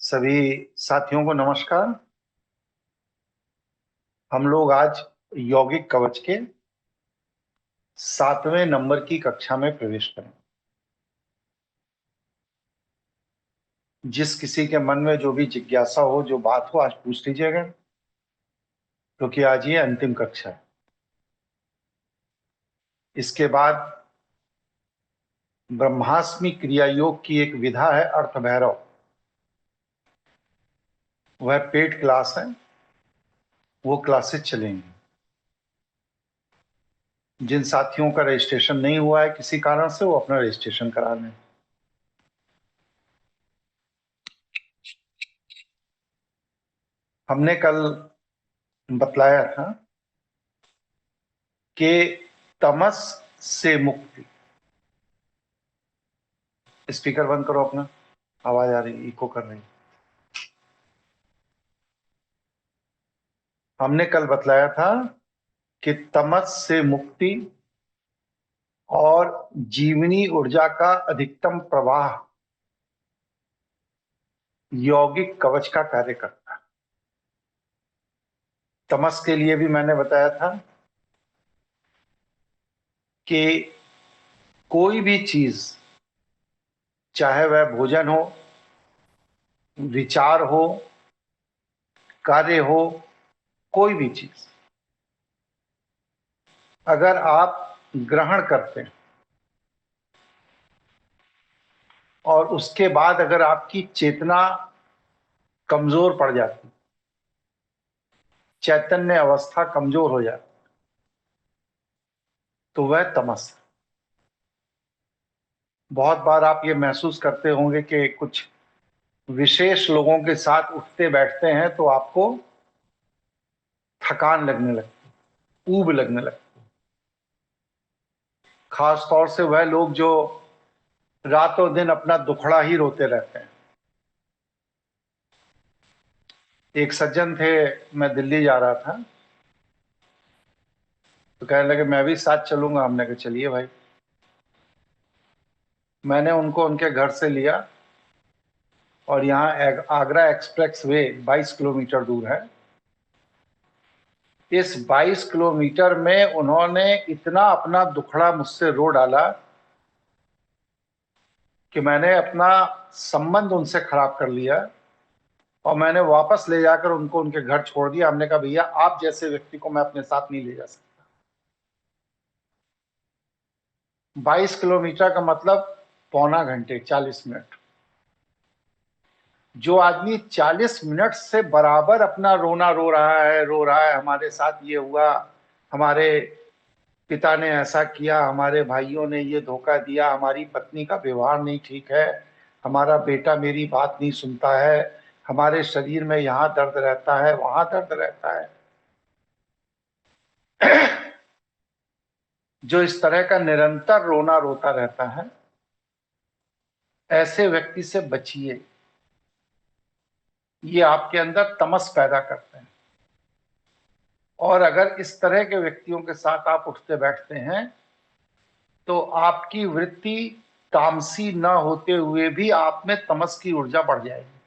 सभी साथियों को नमस्कार। हम लोग आज यौगिक कवच के 7वें नंबर की कक्षा में प्रवेश करें। जिस किसी के मन में जो भी जिज्ञासा हो, जो बात हो, आज पूछ लीजिएगा, क्योंकि आज ये अंतिम कक्षा है। इसके बाद ब्रह्मास्मि क्रिया योग की एक विधा है, अर्थ भैरव। वह पेड क्लास है, वो क्लासेस चलेंगी। जिन साथियों का रजिस्ट्रेशन नहीं हुआ है किसी कारण से, वो अपना रजिस्ट्रेशन करा लें। हमने कल बतलाया था कि तमस से मुक्ति। स्पीकर बंद करो अपना, आवाज आ रही, इको कर रही। हमने कल बतलाया था कि तमस से मुक्ति और जीवनी ऊर्जा का अधिकतम प्रवाह यौगिक कवच का कार्य करता है। तमस के लिए भी मैंने बताया था कि कोई भी चीज, चाहे वह भोजन हो, विचार हो, कार्य हो, कोई भी चीज अगर आप ग्रहण करते हैं और उसके बाद अगर आपकी चेतना कमजोर पड़ जाती, चैतन्य अवस्था कमजोर हो जाती, तो वह तमस है। बहुत बार आप ये महसूस करते होंगे कि कुछ विशेष लोगों के साथ उठते बैठते हैं तो आपको थकान लगने लगती, ऊब लगने लगती। खास तौर से वह लोग जो रातों दिन अपना दुखड़ा ही रोते रहते हैं। एक सज्जन थे, मैं दिल्ली जा रहा था, तो कहने लगे मैं भी साथ चलूंगा। हमने कहा चलिए भाई। मैंने उनको उनके घर से लिया और यहाँ आगरा एक्सप्रेस वे 22 किलोमीटर दूर है। इस 22 किलोमीटर में उन्होंने इतना अपना दुखड़ा मुझसे रो डाला कि मैंने अपना संबंध उनसे खराब कर लिया और मैंने वापस ले जाकर उनको उनके घर छोड़ दिया। हमने कहा भैया, आप जैसे व्यक्ति को मैं अपने साथ नहीं ले जा सकता। 22 किलोमीटर का मतलब पौना घंटे, 40 मिनट। जो आदमी 40 मिनट से बराबर अपना रोना रो रहा है, हमारे साथ ये हुआ, हमारे पिता ने ऐसा किया, हमारे भाइयों ने ये धोखा दिया, हमारी पत्नी का व्यवहार नहीं ठीक है, हमारा बेटा मेरी बात नहीं सुनता है, हमारे शरीर में यहाँ दर्द रहता है, वहां दर्द रहता है। जो इस तरह का निरंतर रोना रोता रहता है, ऐसे व्यक्ति से बचिए। ये आपके अंदर तमस पैदा करते हैं। और अगर इस तरह के व्यक्तियों के साथ आप उठते बैठते हैं तो आपकी वृत्ति तामसी न होते हुए भी आप में तमस की ऊर्जा बढ़ जाएगी।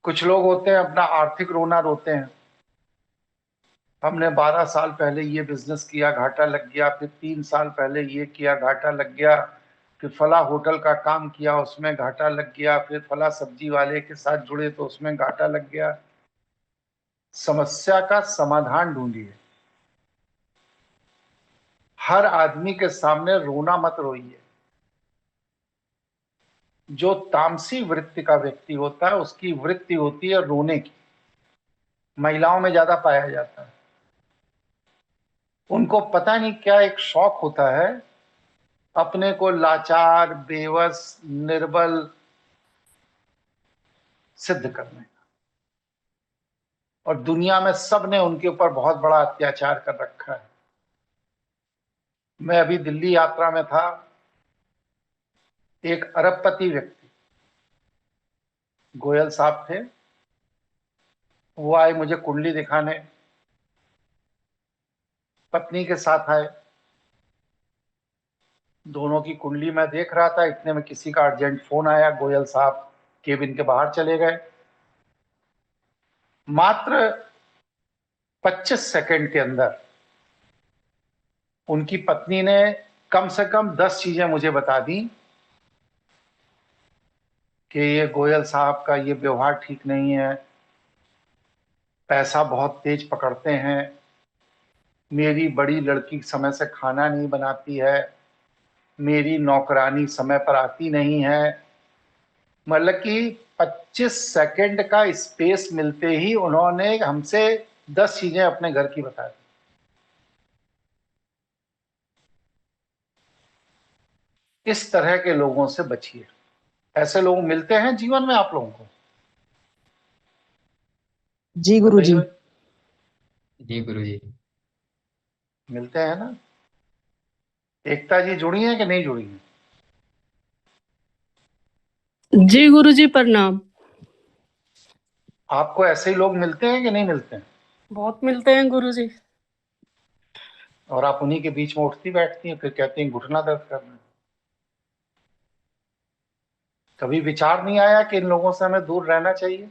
कुछ लोग होते हैं अपना आर्थिक रोना रोते हैं। हमने 12 साल पहले ये बिजनेस किया, घाटा लग गया, फिर 3 साल पहले ये किया, घाटा लग गया, फिर फला होटल का काम किया, उसमें घाटा लग गया, फिर फला सब्जी वाले के साथ जुड़े तो उसमें घाटा लग गया। समस्या का समाधान ढूंढिए। हर आदमी के सामने रोना मत रोइए। जो तामसी वृत्ति का व्यक्ति होता है उसकी वृत्ति होती है रोने की। महिलाओं में ज्यादा पाया जाता है। उनको पता नहीं क्या एक शौक होता है अपने को लाचार, बेवस, निर्बल सिद्ध करने का। और दुनिया में सब ने उनके ऊपर बहुत बड़ा अत्याचार कर रखा है। मैं अभी दिल्ली यात्रा में था। एक अरबपति व्यक्ति, गोयल साहब थे, वो आए मुझे कुंडली दिखाने, पत्नी के साथ आए। दोनों की कुंडली मैं देख रहा था, इतने में किसी का अर्जेंट फोन आया, गोयल साहब केबिन के बाहर चले गए। मात्र 25 सेकंड के अंदर उनकी पत्नी ने कम से कम 10 चीजें मुझे बता दी कि ये गोयल साहब का ये व्यवहार ठीक नहीं है, पैसा बहुत तेज पकड़ते हैं, मेरी बड़ी लड़की समय से खाना नहीं बनाती है, मेरी नौकरानी समय पर आती नहीं है। मतलब कि 25 सेकंड का स्पेस मिलते ही उन्होंने हमसे 10 चीजें अपने घर की बता दी। इस तरह के लोगों से बचिए। ऐसे लोग मिलते हैं जीवन में आप लोगों को? जी गुरु जी। बताइए, जी गुरु जी। मिलते हैं ना? एकता जी जुड़ी हैं कि नहीं जुड़ी हैं? जी गुरु जी प्रणाम। आपको ऐसे ही लोग मिलते हैं कि नहीं मिलते हैं? बहुत मिलते हैं गुरु जी। और आप उन्हीं के बीच में उठती बैठती हैं, फिर कहती हैं घुटना दर्द कर रहा है। कभी विचार नहीं आया कि इन लोगों से हमें दूर रहना चाहिए?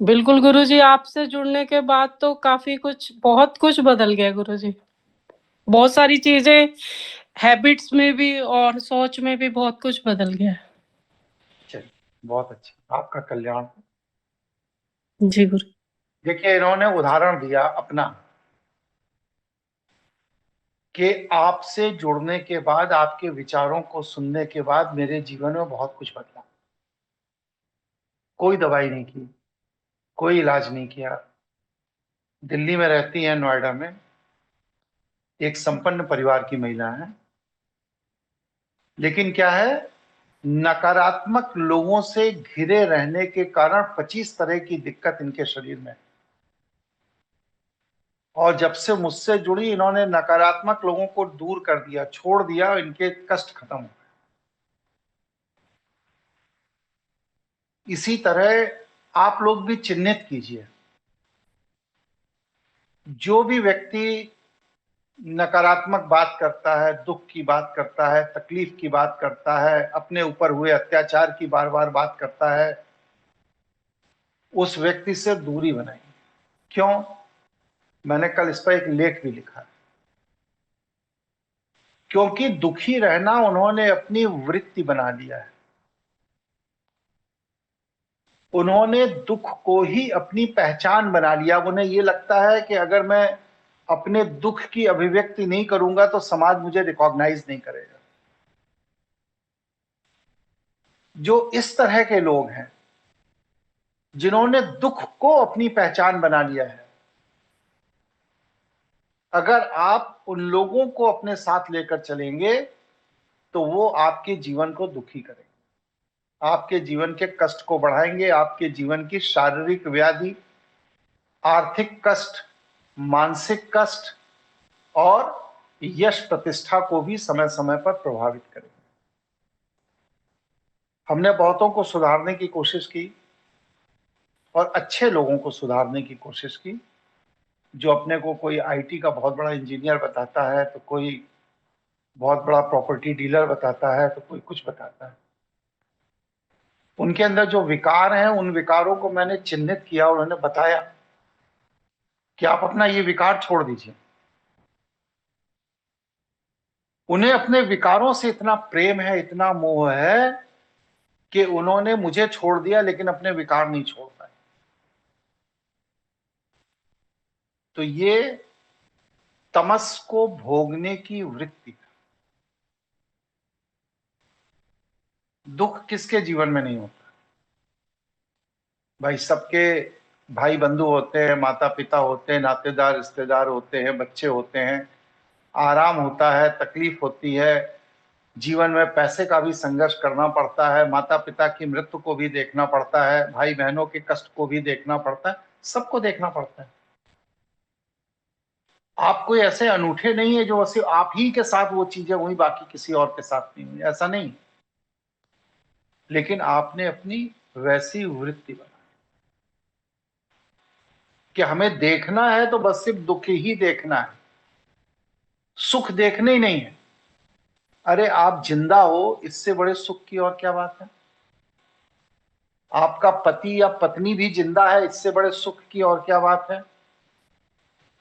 बिल्कुल गुरु जी, आपसे जुड़ने के बाद तो काफी कुछ, बहुत कुछ बदल गया गुरु जी। बहुत सारी चीजें, हैबिट्स में भी और सोच में भी बहुत कुछ बदल गया। चलिए, बहुत अच्छा, आपका कल्याण। जी गुरु। देखिए, इन्होंने उदाहरण दिया अपना कि आपसे जुड़ने के बाद, आपके विचारों को सुनने के बाद मेरे जीवन में बहुत कुछ बदला। कोई दवाई नहीं की, कोई इलाज नहीं किया। दिल्ली में रहती हैं, नोएडा में, एक संपन्न परिवार की महिला है। लेकिन क्या है, नकारात्मक लोगों से घिरे रहने के कारण 25 तरह की दिक्कत इनके शरीर में। और जब से मुझसे जुड़ी, इन्होंने नकारात्मक लोगों को दूर कर दिया, छोड़ दिया, इनके कष्ट खत्म हो गए। इसी तरह आप लोग भी चिन्हित कीजिए, जो भी व्यक्ति नकारात्मक बात करता है, दुख की बात करता है, तकलीफ की बात करता है, अपने ऊपर हुए अत्याचार की बार बार बात करता है, उस व्यक्ति से दूरी बनाइए। क्यों? मैंने कल इस पर एक लेख भी लिखा है। क्योंकि दुखी रहना उन्होंने अपनी वृत्ति बना लिया है। उन्होंने दुख को ही अपनी पहचान बना लिया। उन्हें यह लगता है कि अगर मैं अपने दुख की अभिव्यक्ति नहीं करूंगा तो समाज मुझे रिकॉग्नाइज नहीं करेगा। जो इस तरह के लोग हैं, जिन्होंने दुख को अपनी पहचान बना लिया है, अगर आप उन लोगों को अपने साथ लेकर चलेंगे तो वो आपके जीवन को दुखी करेंगे, आपके जीवन के कष्ट को बढ़ाएंगे, आपके जीवन की शारीरिक व्याधि, आर्थिक कष्ट, मानसिक कष्ट और यश प्रतिष्ठा को भी समय समय पर प्रभावित करेंगे। हमने बहुतों को सुधारने की कोशिश की और अच्छे लोगों को सुधारने की कोशिश की। जो अपने को कोई आईटी का बहुत बड़ा इंजीनियर बताता है, तो कोई बहुत बड़ा प्रॉपर्टी डीलर बताता है, तो कोई कुछ बताता है। उनके अंदर जो विकार हैं, उन विकारों को मैंने चिन्हित किया और उन्हें बताया कि आप अपना ये विकार छोड़ दीजिए। उन्हें अपने विकारों से इतना प्रेम है, इतना मोह है कि उन्होंने मुझे छोड़ दिया लेकिन अपने विकार नहीं छोड़ पाए। तो ये तमस को भोगने की वृत्ति। दुख किसके जीवन में नहीं होता भाई? सबके भाई बंधु होते हैं, माता पिता होते हैं, नातेदार रिश्तेदार होते हैं, बच्चे होते हैं, आराम होता है, तकलीफ होती है, जीवन में पैसे का भी संघर्ष करना पड़ता है, माता पिता की मृत्यु को भी देखना पड़ता है, भाई बहनों के कष्ट को भी देखना पड़ता है, सबको देखना पड़ता है। आप कोई ऐसे अनूठे नहीं है जो सिर्फ आप ही के साथ वो चीजें हुई, बाकी किसी और के साथ नहीं हुई, ऐसा नहीं। लेकिन आपने अपनी वैसी वृत्ति बनाई कि हमें देखना है तो बस सिर्फ दुख ही देखना है, सुख देखने ही नहीं है। अरे आप जिंदा हो, इससे बड़े सुख की और क्या बात है? आपका पति या पत्नी भी जिंदा है, इससे बड़े सुख की और क्या बात है।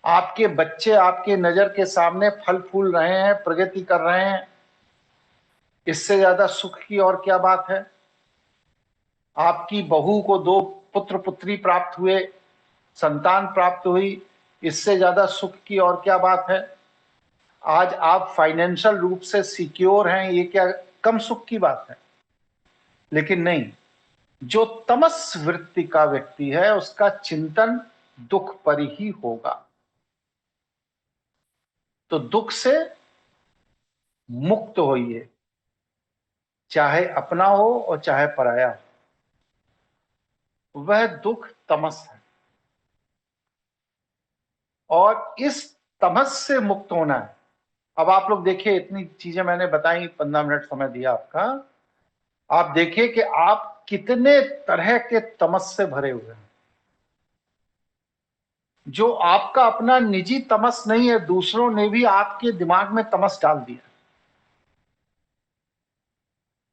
आपके बच्चे आपके नजर के सामने फल फूल रहे हैं, प्रगति कर रहे हैं, इससे ज्यादा सुख की और क्या बात है। आपकी बहू को 2 पुत्र पुत्री प्राप्त हुए, संतान प्राप्त हुई, इससे ज्यादा सुख की और क्या बात है। आज आप फाइनेंशियल रूप से सिक्योर हैं, ये क्या कम सुख की बात है। लेकिन नहीं, जो तमस वृत्ति का व्यक्ति है उसका चिंतन दुख पर ही होगा। तो दुख से मुक्त होइए, चाहे अपना हो और चाहे पराया हो, वह दुख तमस है। और इस तमस से मुक्त होना है। अब आप लोग देखिए, इतनी चीजें मैंने बताई, 15 मिनट समय दिया आपका। आप देखिए कि आप कितने तरह के तमस से भरे हुए हैं। जो आपका अपना निजी तमस नहीं है, दूसरों ने भी आपके दिमाग में तमस डाल दिया।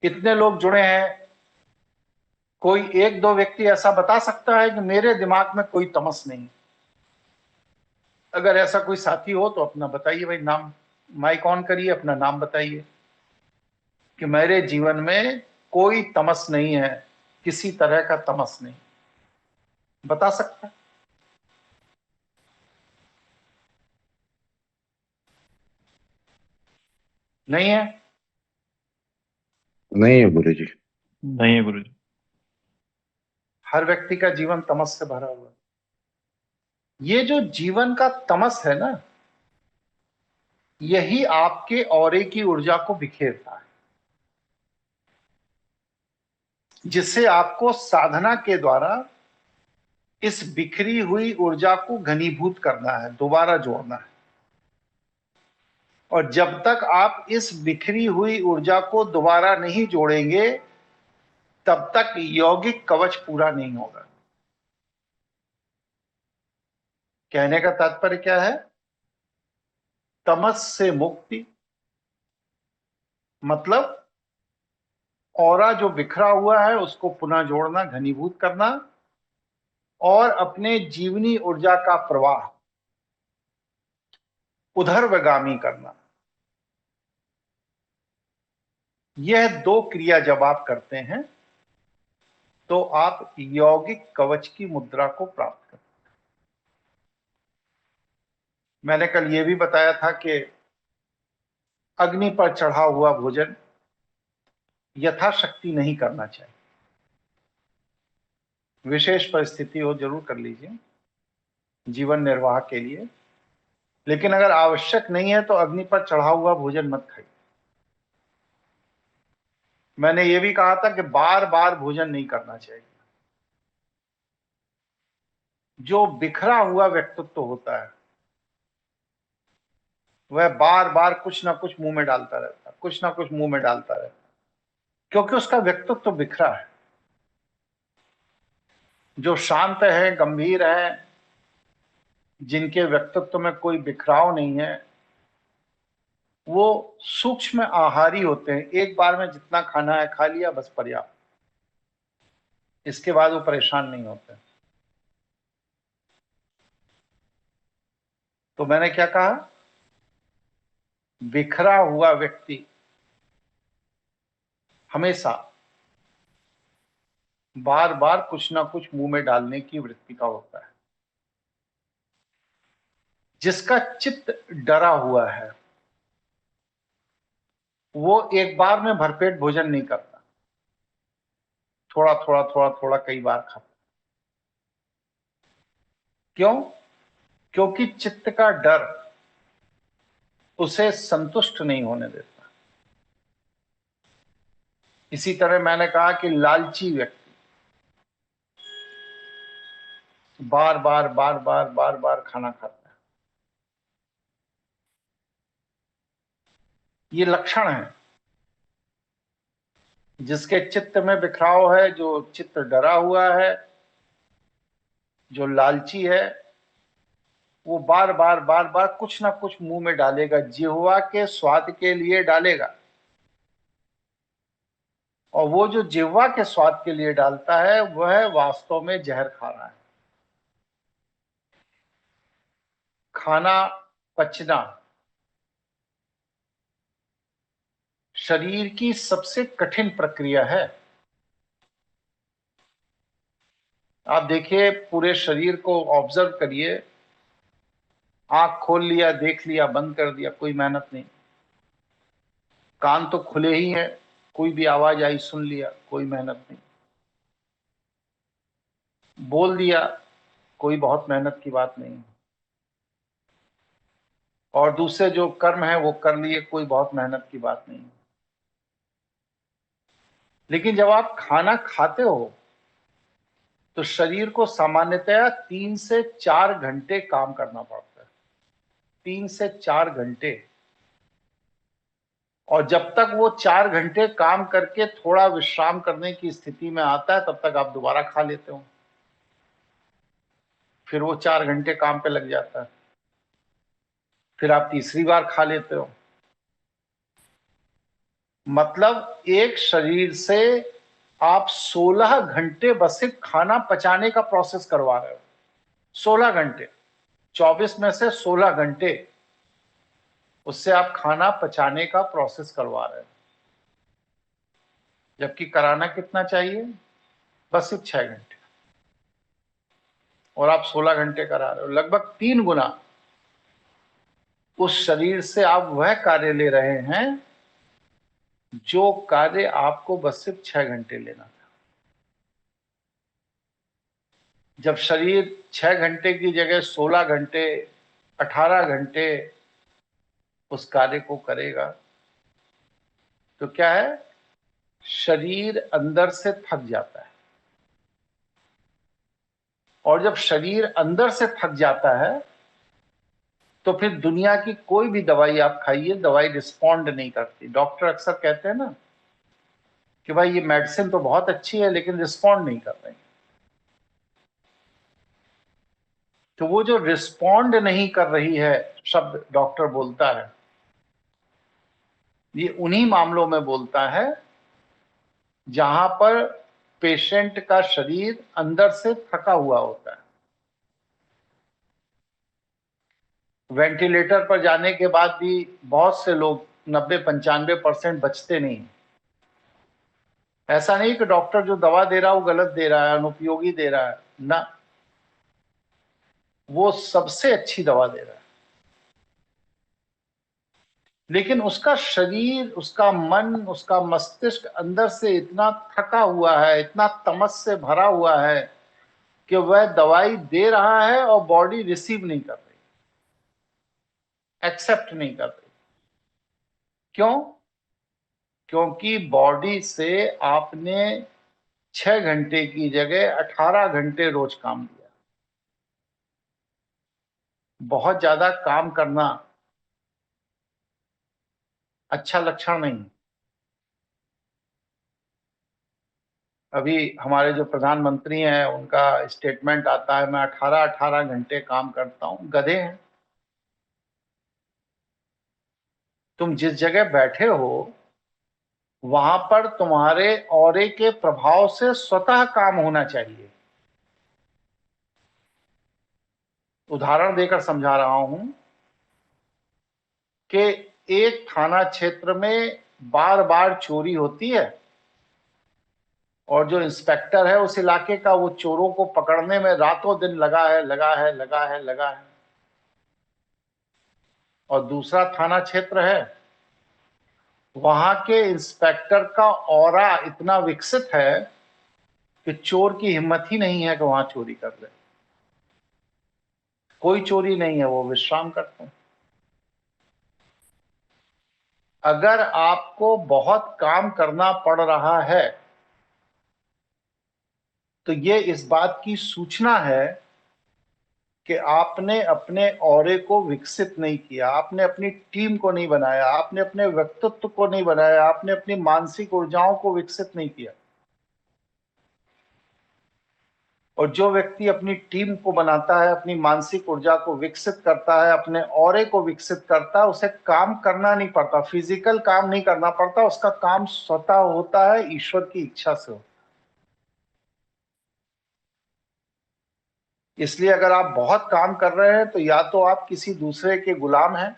कितने लोग जुड़े हैं, कोई 1-2 व्यक्ति ऐसा बता सकता है कि मेरे दिमाग में कोई तमस नहीं। अगर ऐसा कोई साथी हो तो अपना बताइए भाई, नाम माइक ऑन करिए, अपना नाम बताइए कि मेरे जीवन में कोई तमस नहीं है, किसी तरह का तमस नहीं। बता सकता है? नहीं है? नहीं है गुरु जी। नहीं है गुरु जी। हर व्यक्ति का जीवन तमस से भरा हुआ है। ये जो जीवन का तमस है ना, यही आपके ऑरे की ऊर्जा को बिखेरता है, जिससे आपको साधना के द्वारा इस बिखरी हुई ऊर्जा को घनीभूत करना है, दोबारा जोड़ना है। और जब तक आप इस बिखरी हुई ऊर्जा को दोबारा नहीं जोड़ेंगे, तब तक यौगिक कवच पूरा नहीं होगा। कहने का तात्पर्य क्या है? तमस से मुक्ति मतलब ऑरा जो बिखरा हुआ है उसको पुनः जोड़ना, घनीभूत करना, और अपने जीवनी ऊर्जा का प्रवाह उधर्वगामी करना। यह 2 क्रिया जब आप करते हैं तो आप यौगिक कवच की मुद्रा को प्राप्त करते हैं। मैंने कल यह भी बताया था कि अग्नि पर चढ़ा हुआ भोजन यथाशक्ति नहीं करना चाहिए। विशेष परिस्थिति हो जरूर कर लीजिए जीवन निर्वाह के लिए, लेकिन अगर आवश्यक नहीं है तो अग्नि पर चढ़ा हुआ भोजन मत खाइए। मैंने ये भी कहा था कि बार बार भोजन नहीं करना चाहिए। जो बिखरा हुआ व्यक्तित्व होता है वह बार बार कुछ ना कुछ मुंह में डालता रहता है, कुछ ना कुछ मुंह में डालता रहता है, क्योंकि उसका व्यक्तित्व बिखरा है। जो शांत है, गंभीर है, जिनके व्यक्तित्व में कोई बिखराव नहीं है, वो सूक्ष्म आहारी होते हैं। एक बार में जितना खाना है खा लिया, बस पर्याप्त, इसके बाद वो परेशान नहीं होते। तो मैंने क्या कहा? बिखरा हुआ व्यक्ति हमेशा बार बार कुछ ना कुछ मुंह में डालने की वृत्ति का होता है। जिसका चित्त डरा हुआ है वो एक बार में भरपेट भोजन नहीं करता, थोड़ा थोड़ा थोड़ा थोड़ा कई बार खाता। क्यों? क्योंकि चित्त का डर उसे संतुष्ट नहीं होने देता। इसी तरह मैंने कहा कि लालची व्यक्ति बार बार बार बार बार बार खाना खाता है। ये लक्षण है जिसके चित्त में बिखराव है, जो चित्त डरा हुआ है, जो लालची है, वो बार बार बार बार कुछ ना कुछ मुंह में डालेगा, जिह्वा के स्वाद के लिए डालेगा। और वो जो जिह्वा के स्वाद के लिए डालता है वह वास्तव में जहर खा रहा है। खाना पचना शरीर की सबसे कठिन प्रक्रिया है। आप देखिए, पूरे शरीर को ऑब्जर्व करिए, आंख खोल लिया, देख लिया, बंद कर दिया, कोई मेहनत नहीं। कान तो खुले ही हैं, कोई भी आवाज आई सुन लिया, कोई मेहनत नहीं। बोल दिया, कोई बहुत मेहनत की बात नहीं। और दूसरे जो कर्म है वो कर लिए, कोई बहुत मेहनत की बात नहीं। लेकिन जब आप खाना खाते हो तो शरीर को सामान्यतया 3 से 4 घंटे काम करना पड़ता है। 3 से 4 घंटे। और जब तक वो 4 घंटे काम करके थोड़ा विश्राम करने की स्थिति में आता है तब तक आप दोबारा खा लेते हो। फिर वो 4 घंटे काम पे लग जाता है, फिर आप तीसरी बार खा लेते हो। मतलब एक शरीर से आप 16 घंटे बस सिर्फ खाना पचाने का प्रोसेस करवा रहे हो। 16 घंटे, 24 में से 16 घंटे उससे आप खाना पचाने का प्रोसेस करवा रहे हो। जबकि कराना कितना चाहिए? बस सिर्फ 6 घंटे, और आप 16 घंटे करा रहे हो। लगभग 3 गुना उस शरीर से आप वह कार्य ले रहे हैं जो कार्य आपको बस सिर्फ 6 घंटे लेना था। जब शरीर 6 घंटे की जगह 16 घंटे, 18 घंटे उस कार्य को करेगा तो क्या है, शरीर अंदर से थक जाता है। और जब शरीर अंदर से थक जाता है तो फिर दुनिया की कोई भी दवाई आप खाइए, दवाई रिस्पॉन्ड नहीं करती। डॉक्टर अक्सर कहते हैं ना कि भाई ये मेडिसिन तो बहुत अच्छी है लेकिन रिस्पॉन्ड नहीं कर रही। तो वो जो रिस्पॉन्ड नहीं कर रही है शब्द डॉक्टर बोलता है, ये उन्हीं मामलों में बोलता है जहां पर पेशेंट का शरीर अंदर से थका हुआ होता है। वेंटिलेटर पर जाने के बाद भी बहुत से लोग 90-95% बचते नहीं। ऐसा नहीं कि डॉक्टर जो दवा दे रहा है वो गलत दे रहा है, अनुपयोगी दे रहा है ना, वो सबसे अच्छी दवा दे रहा है। लेकिन उसका शरीर, उसका मन, उसका मस्तिष्क अंदर से इतना थका हुआ है, इतना तमस से भरा हुआ है कि वह दवाई दे रहा है और बॉडी रिसीव नहीं कर रही, एक्सेप्ट नहीं कर रही। क्यों? क्योंकि बॉडी से आपने 6 घंटे की जगह 18 घंटे रोज काम किया। बहुत ज्यादा काम करना अच्छा लक्षण नहीं। अभी हमारे जो प्रधानमंत्री हैं उनका स्टेटमेंट आता है, मैं 18-18 घंटे काम करता हूं। गधे हैं। तुम जिस जगह बैठे हो वहां पर तुम्हारे ऑरे के प्रभाव से स्वतः काम होना चाहिए। उदाहरण देकर समझा रहा हूं कि एक थाना क्षेत्र में बार बार चोरी होती है और जो इंस्पेक्टर है उस इलाके का, वो चोरों को पकड़ने में रातों दिन लगा है। और दूसरा थाना क्षेत्र है, वहां के इंस्पेक्टर का ऑरा इतना विकसित है कि चोर की हिम्मत ही नहीं है कि वहां चोरी कर ले। कोई चोरी नहीं है, वो विश्राम करते हैं। अगर आपको बहुत काम करना पड़ रहा है तो ये इस बात की सूचना है कि आपने अपने ऑरे को विकसित नहीं किया, आपने अपनी टीम को नहीं बनाया, आपने अपने व्यक्तित्व को नहीं बनाया, आपने अपनी मानसिक ऊर्जाओं को विकसित नहीं किया। और जो व्यक्ति अपनी टीम को बनाता है, अपनी मानसिक ऊर्जा को विकसित करता है, अपने ऑरे को विकसित करता है, उसे काम करना नहीं पड़ता, फिजिकल काम नहीं करना पड़ता, उसका काम स्वतः होता है, ईश्वर की इच्छा से होता है। इसलिए अगर आप बहुत काम कर रहे हैं तो या तो आप किसी दूसरे के गुलाम हैं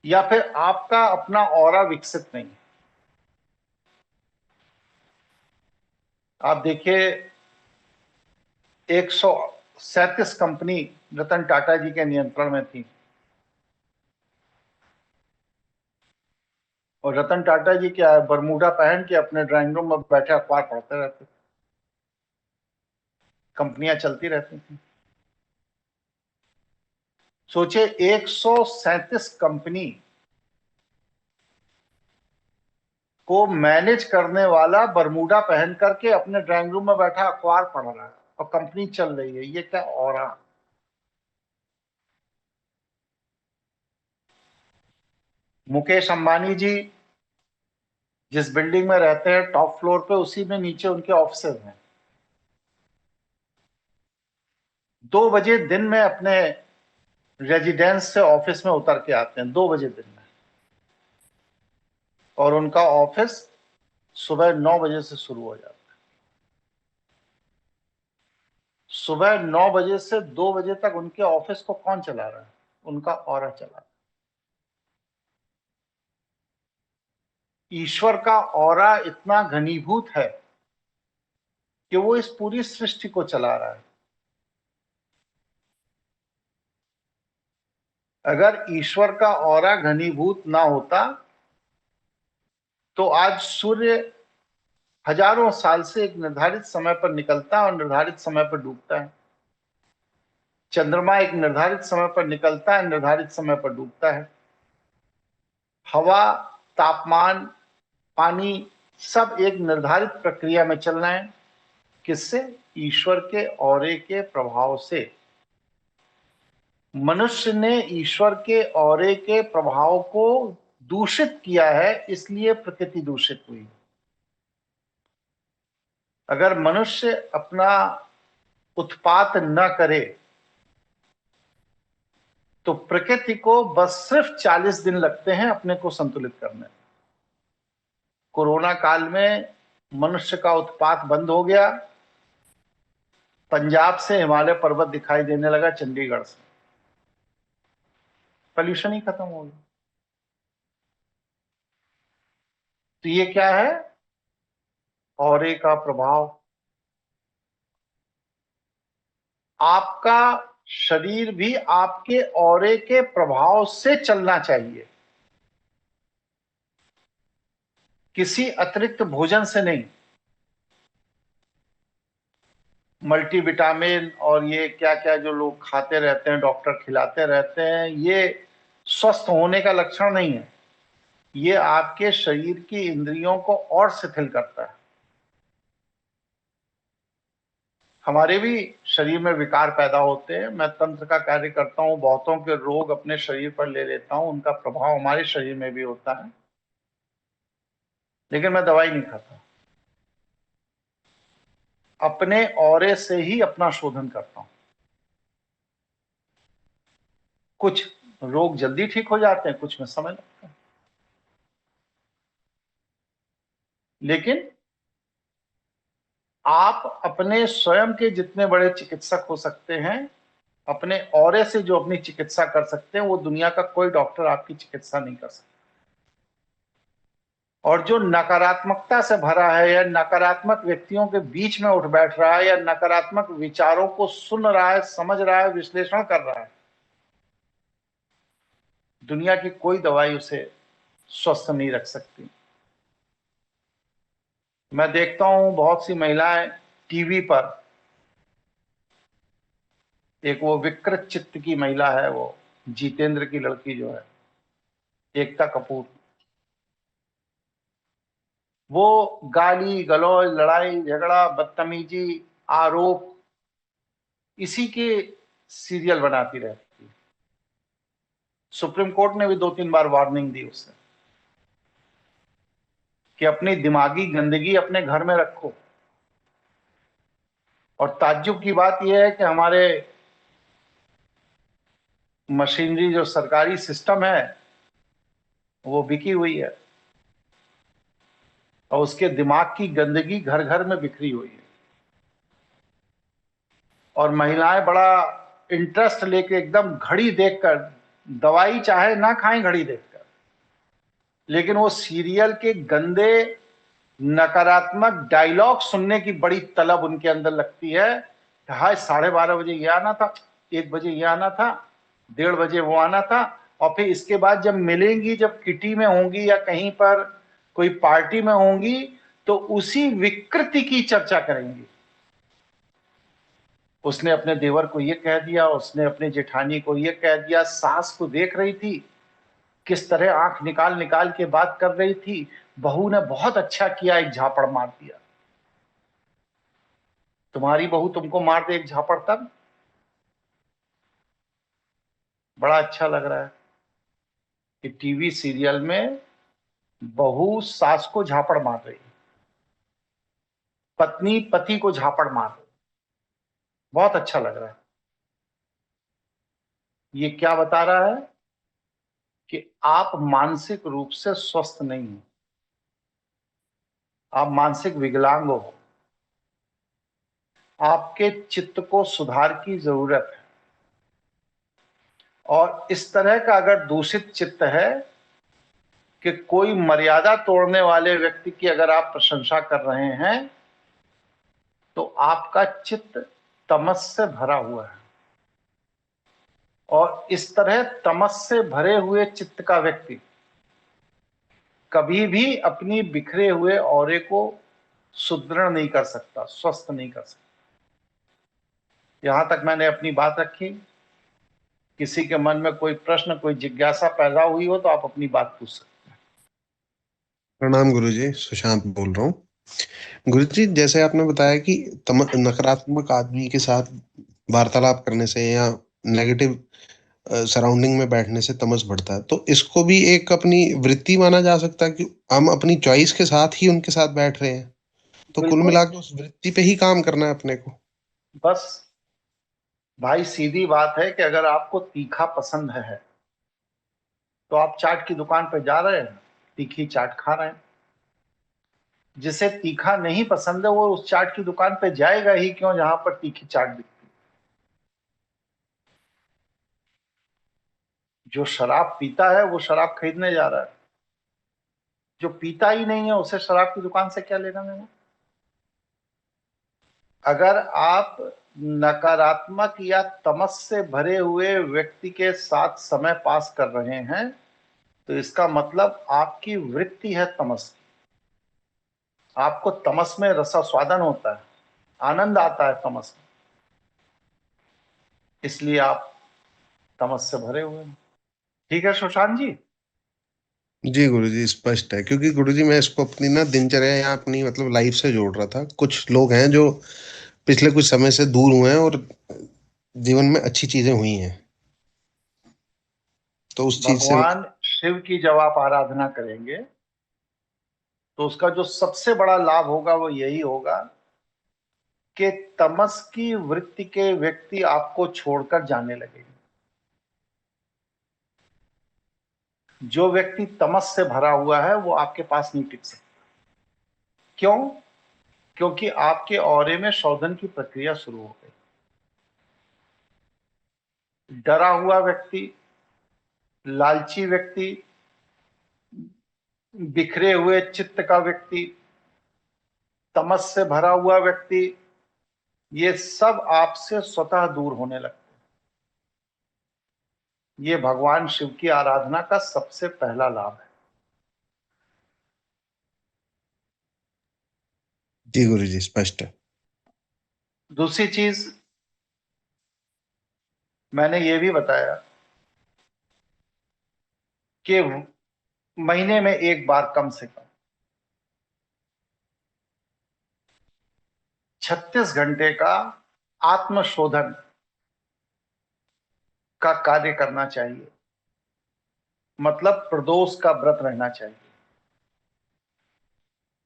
या फिर आपका अपना ऑरा विकसित नहीं है। आप देखिए 137 कंपनी रतन टाटा जी के नियंत्रण में थी और रतन टाटा जी क्या है, बरमूडा पहन के अपने ड्राइंग रूम में बैठे अखबार पढ़ते रहते, कंपनियां चलती रहती थी। सोचे 137 कंपनी को मैनेज करने वाला बरमूडा पहन करके अपने ड्राइंग रूम में बैठा अखबार पढ़ रहा है और कंपनी चल रही है। ये क्या ऑरा। मुकेश अंबानी जी जिस बिल्डिंग में रहते हैं टॉप फ्लोर पे, उसी में नीचे उनके ऑफिसेज हैं। 2 बजे दिन में अपने रेजिडेंस से ऑफिस में उतर के आते हैं, 2 बजे दिन में, और उनका ऑफिस सुबह 9 बजे से शुरू हो जाता है। सुबह 9 बजे से 2 बजे तक उनके ऑफिस को कौन चला रहा है? उनका ऑरा चला रहा है। ईश्वर का ऑरा इतना घनीभूत है कि वो इस पूरी सृष्टि को चला रहा है। अगर ईश्वर का ऑरा घनीभूत ना होता तो आज सूर्य हजारों साल से एक निर्धारित समय पर निकलता है और निर्धारित समय पर डूबता है। चंद्रमा एक निर्धारित समय पर निकलता है, निर्धारित समय पर डूबता है। हवा, तापमान, पानी सब एक निर्धारित प्रक्रिया में चल रहे हैं। किससे? ईश्वर के औरे के प्रभाव से। मनुष्य ने ईश्वर के औरे के प्रभाव को दूषित किया है, इसलिए प्रकृति दूषित हुई। अगर मनुष्य अपना उत्पात न करे तो प्रकृति को बस सिर्फ 40 दिन लगते हैं अपने को संतुलित करने में। कोरोना काल में मनुष्य का उत्पात बंद हो गया। पंजाब से हिमालय पर्वत दिखाई देने लगा, चंडीगढ़ से पॉल्यूशन ही खत्म हो गया। तो ये क्या है? औरे का प्रभाव। आपका शरीर भी आपके औरे के प्रभाव से चलना चाहिए, किसी अतिरिक्त भोजन से नहीं। मल्टीविटामिन और ये क्या क्या जो लोग खाते रहते हैं, डॉक्टर खिलाते रहते हैं, ये स्वस्थ होने का लक्षण नहीं है। ये आपके शरीर की इंद्रियों को और शिथिल करता है। हमारे भी शरीर में विकार पैदा होते हैं। मैं तंत्र का कार्य करता हूं, बहुतों के रोग अपने शरीर पर ले लेता हूं, उनका प्रभाव हमारे शरीर में भी होता है, लेकिन मैं दवाई नहीं खाता। अपने औरे से ही अपना शोधन करता हूं। कुछ रोग जल्दी ठीक हो जाते हैं, कुछ में समय लगता है, लेकिन आप अपने स्वयं के जितने बड़े चिकित्सक हो सकते हैं, अपने औरे से जो अपनी चिकित्सा कर सकते हैं, वो दुनिया का कोई डॉक्टर आपकी चिकित्सा नहीं कर सकता। और जो नकारात्मकता से भरा है या नकारात्मक व्यक्तियों के बीच में उठ बैठ रहा है या नकारात्मक विचारों को सुन रहा है, समझ रहा है, विश्लेषण कर रहा है, दुनिया की कोई दवाई उसे स्वस्थ नहीं रख सकती। मैं देखता हूं बहुत सी महिलाएं टीवी पर, एक वो विकृत चित्त की महिला है, वो जितेंद्र की लड़की जो है, एकता कपूर, वो गाली गलौज, लड़ाई झगड़ा, बदतमीजी, आरोप, इसी के सीरियल बनाती रहती है। सुप्रीम कोर्ट ने भी 2-3 बार वार्निंग दी उससे कि अपनी दिमागी गंदगी अपने घर में रखो। और ताज्जुब की बात यह है कि हमारे मशीनरी जो सरकारी सिस्टम है वो बिकी हुई है और उसके दिमाग की गंदगी घर घर में बिखरी हुई है। और महिलाएं बड़ा इंटरेस्ट लेके एकदम घड़ी देखकर, दवाई चाहे ना खाएं घड़ी देखकर, लेकिन वो सीरियल के गंदे नकारात्मक डायलॉग सुनने की बड़ी तलब उनके अंदर लगती है। हाय 12:30 बजे ये आना था, 1 बजे ये आना था, 1:30 बजे वो आना था। और फिर इसके बाद जब मिलेंगी, जब किटी में होंगी या कहीं पर कोई पार्टी में होंगी, तो उसी विकृति की चर्चा करेंगी। उसने अपने देवर को ये कह दिया, उसने अपने जेठानी को ये कह दिया, सास को देख रही थी किस तरह आंख निकाल निकाल के बात कर रही थी, बहू ने बहुत अच्छा किया, एक झापड़ मार दिया। तुम्हारी बहू तुमको मार दे एक झापड़ तब बड़ा अच्छा लग रहा है कि टीवी सीरियल में बहू सास को झापड़ मार रही, पत्नी पति को झापड़ मार रही, बहुत अच्छा लग रहा है। ये क्या बता रहा है कि आप मानसिक रूप से स्वस्थ नहीं हो, आप मानसिक विकलांग हो, आपके चित्त को सुधार की जरूरत है। और इस तरह का अगर दूषित चित्त है कि कोई मर्यादा तोड़ने वाले व्यक्ति की अगर आप प्रशंसा कर रहे हैं, तो आपका चित्त तमस से भरा हुआ है। और इस तरह तमस से भरे हुए चित्त का व्यक्ति कभी भी अपनी बिखरे हुए औरे को सुदृढ़ नहीं कर सकता, स्वस्थ नहीं कर सकता। यहां तक मैंने अपनी बात रखी। किसी के मन में कोई प्रश्न, कोई जिज्ञासा पैदा हुई हो तो आप अपनी बात पूछ सकते हैं। प्रणाम गुरुजी, सुशांत बोल रहा हूँ। गुरुजी, जैसे आपने बताया कि नकारात्मक आदमी के साथ वार्तालाप करने से या नेगेटिव सराउंडिंग में बैठने से तमस बढ़ता है, तो इसको भी एक अपनी वृत्ति माना जा सकता है कि हम अपनी चॉइस के साथ ही उनके साथ बैठ रहे हैं, तो कुल बिल्कुल। मिलाकर उस वृत्ति पे ही काम करना है अपने को। बस भाई सीधी बात है कि अगर आपको तीखा पसंद है तो आप चाट की दुकान पर जा रहे हैं, तीखी चाट खा रहे हैं। जिसे तीखा नहीं पसंद है वो उस चाट की दुकान पे जाएगा ही क्यों जहां पर तीखी चाट बिकती है। जो शराब पीता है वो शराब खरीदने जा रहा है, जो पीता ही नहीं है उसे शराब की दुकान से क्या लेना देना। अगर आप नकारात्मक या तमस से भरे हुए व्यक्ति के साथ समय पास कर रहे हैं तो इसका मतलब आपकी वृत्ति है तमस की। आपको तमस में रसास्वादन होता है, आनंद आता है तमस में, इसलिए आप तमस से भरे हुए हैं। ठीक है सुशांत जी? जी गुरुजी, स्पष्ट है, क्योंकि गुरुजी मैं इसको अपनी ना दिनचर्या या अपनी मतलब लाइफ से जोड़ रहा था। कुछ लोग हैं जो पिछले कुछ समय से दूर हुए हैं और जीवन में अच्छी चीजें हुई हैं, तो उस चीज से भगवान शिव की जब आप आराधना करेंगे तो उसका जो सबसे बड़ा लाभ होगा वो यही होगा कि तमस की वृत्ति के व्यक्ति आपको छोड़कर जाने लगेंगे। जो व्यक्ति तमस से भरा हुआ है वो आपके पास नहीं टिक सकता। क्यों? क्योंकि आपके औरे में शोधन की प्रक्रिया शुरू हो गई। डरा हुआ व्यक्ति, लालची व्यक्ति, बिखरे हुए चित्त का व्यक्ति, तमस से भरा हुआ व्यक्ति, ये सब आपसे स्वतः दूर होने लगते हैं। ये भगवान शिव की आराधना का सबसे पहला लाभ है। जी गुरुजी, स्पष्ट है। दूसरी चीज मैंने ये भी बताया कि महीने में एक बार कम से कम 36 घंटे का आत्मशोधन का कार्य करना चाहिए। मतलब प्रदोष का व्रत रहना चाहिए।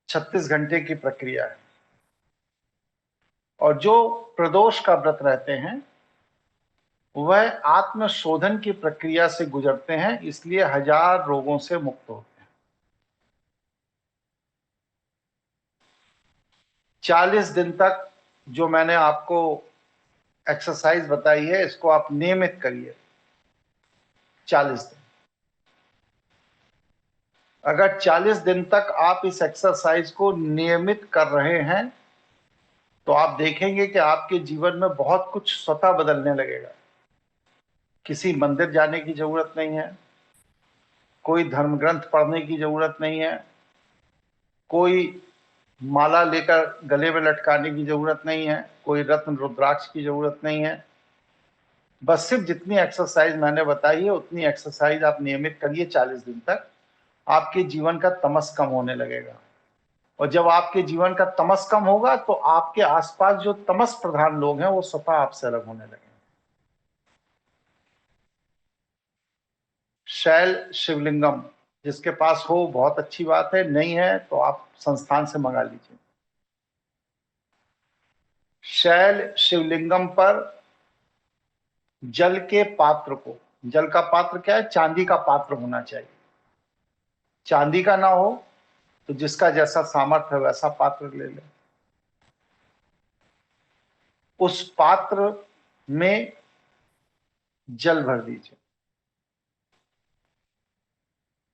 36 घंटे की प्रक्रिया है। और जो प्रदोष का व्रत रहते हैं वह आत्मशोधन की प्रक्रिया से गुजरते हैं, इसलिए 1000 रोगों से मुक्त होते हैं। 40 दिन तक जो मैंने आपको एक्सरसाइज बताई है, इसको आप नियमित करिए 40 दिन। अगर 40 दिन तक आप इस एक्सरसाइज को नियमित कर रहे हैं तो आप देखेंगे कि आपके जीवन में बहुत कुछ स्वतः बदलने लगेगा। किसी मंदिर जाने की जरूरत नहीं है, कोई धर्म ग्रंथ पढ़ने की जरूरत नहीं है, कोई माला लेकर गले में लटकाने की जरूरत नहीं है, कोई रत्न रुद्राक्ष की जरूरत नहीं है। बस सिर्फ जितनी एक्सरसाइज मैंने बताई है उतनी एक्सरसाइज आप नियमित करिए 40 दिन तक, आपके जीवन का तमस कम होने लगेगा। और जब आपके जीवन का तमस कम होगा तो आपके आसपास जो तमस प्रधान लोग हैं वो स्वतः आपसे अलग होने लगेंगे। शैल शिवलिंगम जिसके पास हो बहुत अच्छी बात है, नहीं है तो आप संस्थान से मंगा लीजिए। शैल शिवलिंगम पर जल के पात्र को, जल का पात्र क्या है, चांदी का पात्र होना चाहिए। चांदी का ना हो तो जिसका जैसा सामर्थ्य है वैसा पात्र ले ले। उस पात्र में जल भर दीजिए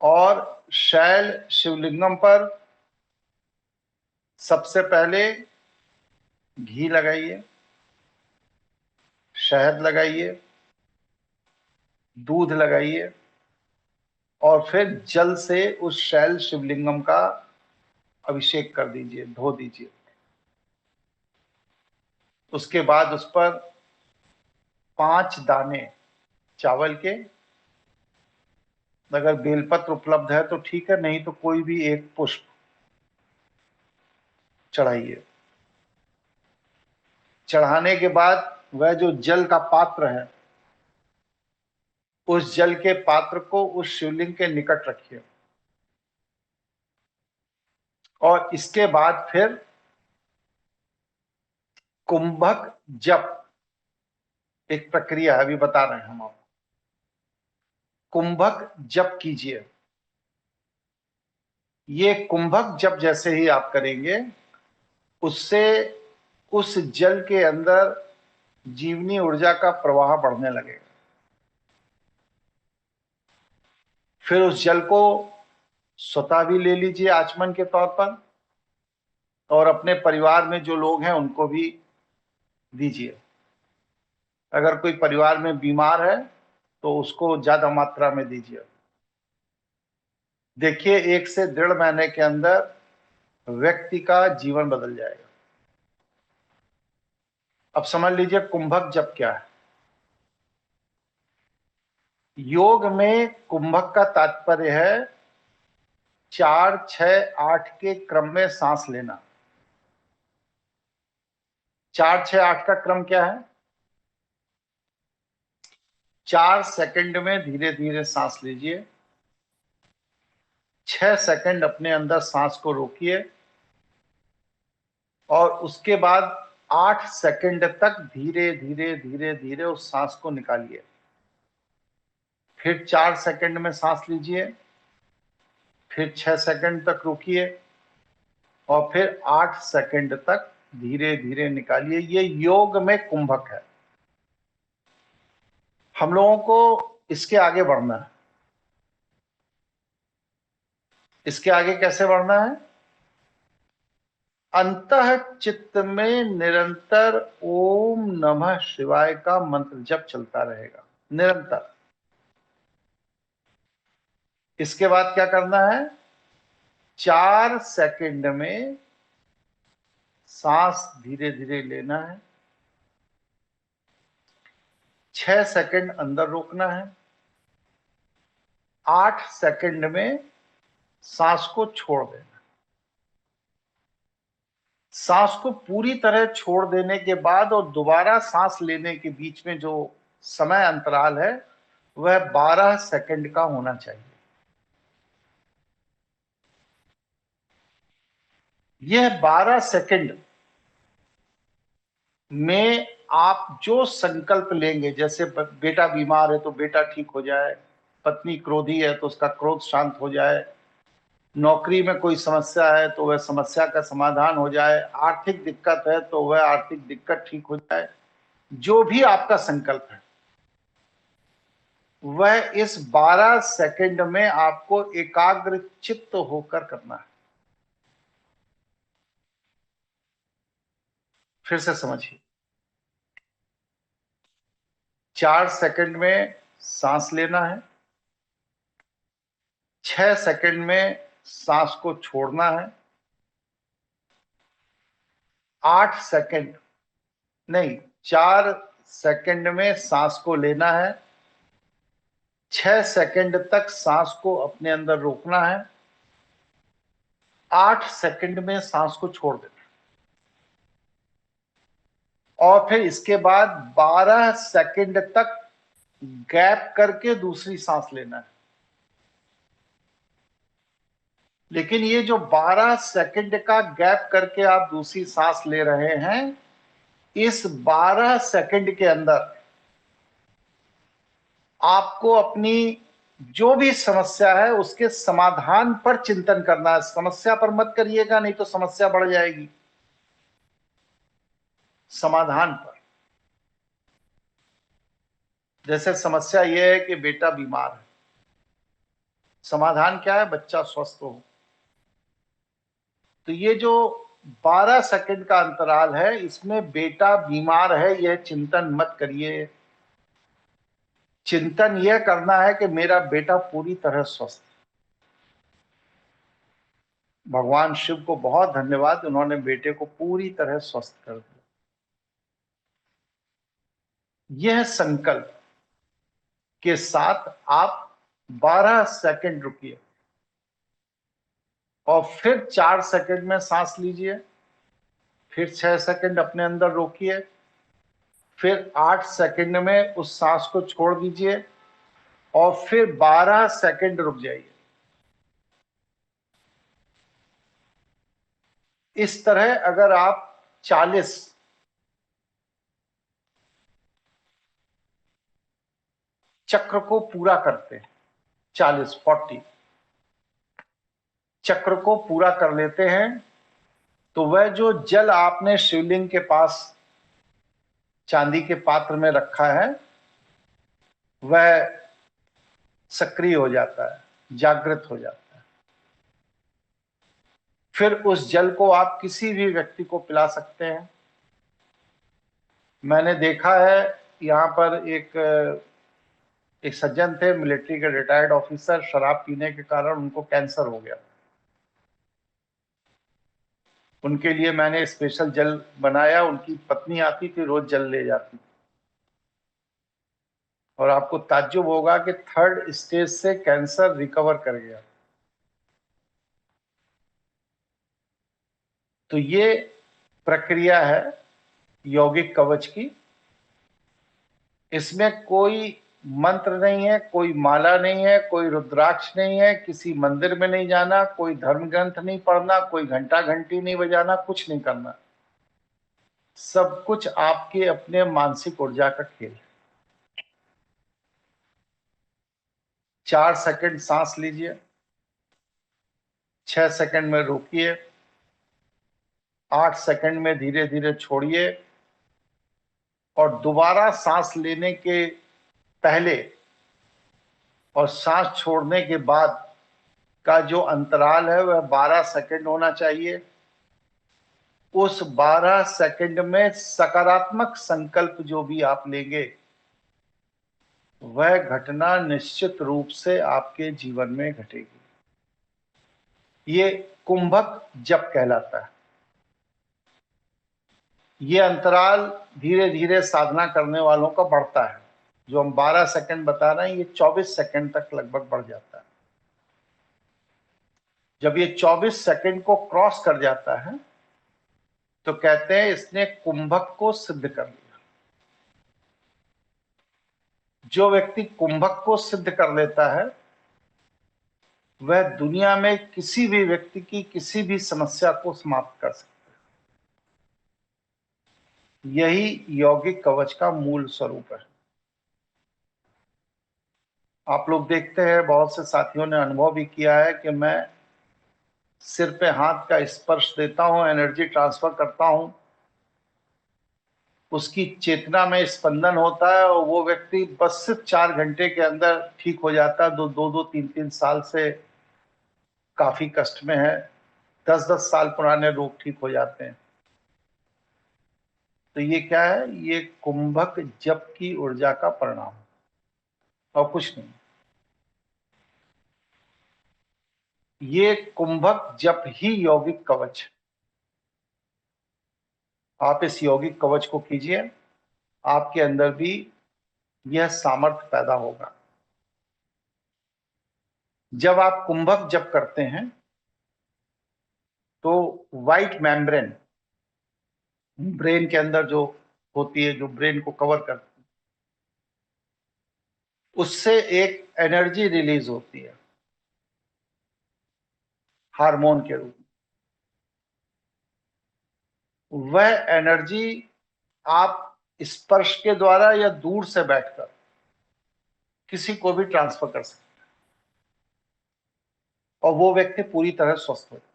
और शैल शिवलिंगम पर सबसे पहले घी लगाइए, शहद लगाइए, दूध लगाइए और फिर जल से उस शैल शिवलिंगम का अभिषेक कर दीजिए, धो दीजिए। उसके बाद उस पर 5 दाने चावल के, अगर बेलपत्र उपलब्ध है तो ठीक है, नहीं तो कोई भी एक पुष्प चढ़ाइए। चढ़ाने के बाद वह जो जल का पात्र है उस जल के पात्र को उस शिवलिंग के निकट रखिए और इसके बाद फिर कुंभक जप, एक प्रक्रिया है, अभी बता रहे हैं हम आपको। कुंभक जप कीजिए। ये कुंभक जप जैसे ही आप करेंगे उससे उस जल के अंदर जीवनी ऊर्जा का प्रवाह बढ़ने लगेगा। फिर उस जल को स्वतः भी ले लीजिए आचमन के तौर पर और अपने परिवार में जो लोग हैं उनको भी दीजिए। अगर कोई परिवार में बीमार है तो उसको ज्यादा मात्रा में दीजिए। देखिए 1 से 1.5 महीने के अंदर व्यक्ति का जीवन बदल जाएगा। अब समझ लीजिए कुंभक जप क्या है। योग में कुंभक का तात्पर्य है 4, 6, 8 के क्रम में सांस लेना। 4, 6, 8 का क्रम क्या है? 4 सेकंड में धीरे धीरे सांस लीजिए, 6 सेकंड अपने अंदर सांस को रोकिए और उसके बाद 8 सेकंड तक धीरे धीरे धीरे धीरे उस सांस को निकालिए। फिर 4 सेकंड में सांस लीजिए, फिर 6 सेकंड तक रोकिए और फिर 8 सेकंड तक धीरे धीरे निकालिए। ये योग में कुंभक है। हम लोगों को इसके आगे बढ़ना है। इसके आगे कैसे बढ़ना है? अंतः चित्त में निरंतर ओम नमः शिवाय का मंत्र जप चलता रहेगा निरंतर। इसके बाद क्या करना है? 4 सेकंड में सांस धीरे धीरे लेना है, 6 सेकंड अंदर रोकना है, 8 सेकंड में सांस को छोड़ देना। सांस को पूरी तरह छोड़ देने के बाद और दोबारा सांस लेने के बीच में जो समय अंतराल है वह 12 सेकंड का होना चाहिए। यह 12 सेकंड में आप जो संकल्प लेंगे, जैसे बेटा बीमार है तो बेटा ठीक हो जाए, पत्नी क्रोधी है तो उसका क्रोध शांत हो जाए, नौकरी में कोई समस्या है तो वह समस्या का समाधान हो जाए, आर्थिक दिक्कत है तो वह आर्थिक दिक्कत ठीक हो जाए, जो भी आपका संकल्प है वह इस 12 सेकंड में आपको एकाग्र चित्त होकर करना है। फिर से समझिए, 4 सेकंड में सांस लेना है, 6 सेकंड में सांस को छोड़ना है, 8 सेकंड नहीं 4 सेकंड में सांस को लेना है, 6 सेकंड तक सांस को अपने अंदर रोकना है, 8 सेकंड में सांस को छोड़ देना और फिर इसके बाद 12 सेकंड तक गैप करके दूसरी सांस लेना है। लेकिन ये जो 12 सेकंड का गैप करके आप दूसरी सांस ले रहे हैं, इस 12 सेकंड के अंदर आपको अपनी जो भी समस्या है उसके समाधान पर चिंतन करना है। समस्या पर मत करिएगा, नहीं तो समस्या बढ़ जाएगी। समाधान पर, जैसे समस्या यह है कि बेटा बीमार है, समाधान क्या है? बच्चा स्वस्थ हो। तो ये जो 12 सेकंड का अंतराल है, इसमें बेटा बीमार है यह चिंतन मत करिए। चिंतन यह करना है कि मेरा बेटा पूरी तरह स्वस्थ है। भगवान शिव को बहुत धन्यवाद, उन्होंने बेटे को पूरी तरह स्वस्थ कर दिया। यह संकल्प के साथ आप 12 सेकंड रुकिए और फिर 4 सेकंड में सांस लीजिए, फिर 6 सेकंड अपने अंदर रोकिए, फिर 8 सेकंड में उस सांस को छोड़ दीजिए और फिर 12 सेकंड रुक जाइए। इस तरह अगर आप 40 चक्र को पूरा करते हैं, 40 चक्र को पूरा कर लेते हैं, तो वह जो जल आपने शिवलिंग के पास चांदी के पात्र में रखा है वह सक्रिय हो जाता है, जागृत हो जाता है। फिर उस जल को आप किसी भी व्यक्ति को पिला सकते हैं। मैंने देखा है यहाँ पर एक सज्जन थे, मिलिट्री के रिटायर्ड ऑफिसर, शराब पीने के कारण उनको कैंसर हो गया। उनके लिए मैंने स्पेशल जल बनाया, उनकी पत्नी आती थी, रोज जल ले जाती थी। और आपको ताज्जुब होगा कि 3rd स्टेज से कैंसर रिकवर कर गया। तो ये प्रक्रिया है यौगिक कवच की। इसमें कोई मंत्र नहीं है, कोई माला नहीं है, कोई रुद्राक्ष नहीं है, किसी मंदिर में नहीं जाना, कोई धर्म ग्रंथ नहीं पढ़ना, कोई घंटा घंटी नहीं बजाना, कुछ नहीं करना। सब कुछ आपके अपने मानसिक ऊर्जा का खेल है। 4 सेकंड सांस लीजिए, 6 सेकंड में रोकिए, 8 सेकंड में धीरे धीरे छोड़िए और दोबारा सांस लेने के पहले और सांस छोड़ने के बाद का जो अंतराल है वह 12 सेकंड होना चाहिए। उस 12 सेकंड में सकारात्मक संकल्प जो भी आप लेंगे वह घटना निश्चित रूप से आपके जीवन में घटेगी। ये कुंभक जप कहलाता है। ये अंतराल धीरे धीरे साधना करने वालों का बढ़ता है। जो हम 12 सेकंड बता रहे हैं, ये 24 सेकंड तक लगभग बढ़ जाता है। जब ये 24 सेकंड को क्रॉस कर जाता है तो कहते हैं इसने कुंभक को सिद्ध कर लिया। जो व्यक्ति कुंभक को सिद्ध कर लेता है वह दुनिया में किसी भी व्यक्ति की किसी भी समस्या को समाप्त कर सकता है। यही यौगिक कवच का मूल स्वरूप है। आप लोग देखते हैं, बहुत से साथियों ने अनुभव भी किया है कि मैं सिर पे हाथ का स्पर्श देता हूं, एनर्जी ट्रांसफर करता हूं, उसकी चेतना में स्पंदन होता है और वो व्यक्ति बस सिर्फ 4 घंटे के अंदर ठीक हो जाता है। 2-3 साल से काफी कष्ट में है, 10-10 साल पुराने रोग ठीक हो जाते हैं। तो ये क्या है? ये कुंभक जप की ऊर्जा का परिणाम और कुछ नहीं। ये कुंभक जप ही यौगिक कवच। आप इस यौगिक कवच को कीजिए, आपके अंदर भी यह सामर्थ्य पैदा होगा। जब आप कुंभक जप करते हैं तो व्हाइट मेम्ब्रेन ब्रेन के अंदर जो होती है, जो ब्रेन को कवर करती है, उससे एक एनर्जी रिलीज होती है हार्मोन के रूप में। वह एनर्जी आप स्पर्श के द्वारा या दूर से बैठकर किसी को भी ट्रांसफर कर सकते हैं और वो व्यक्ति पूरी तरह स्वस्थ हो जाए।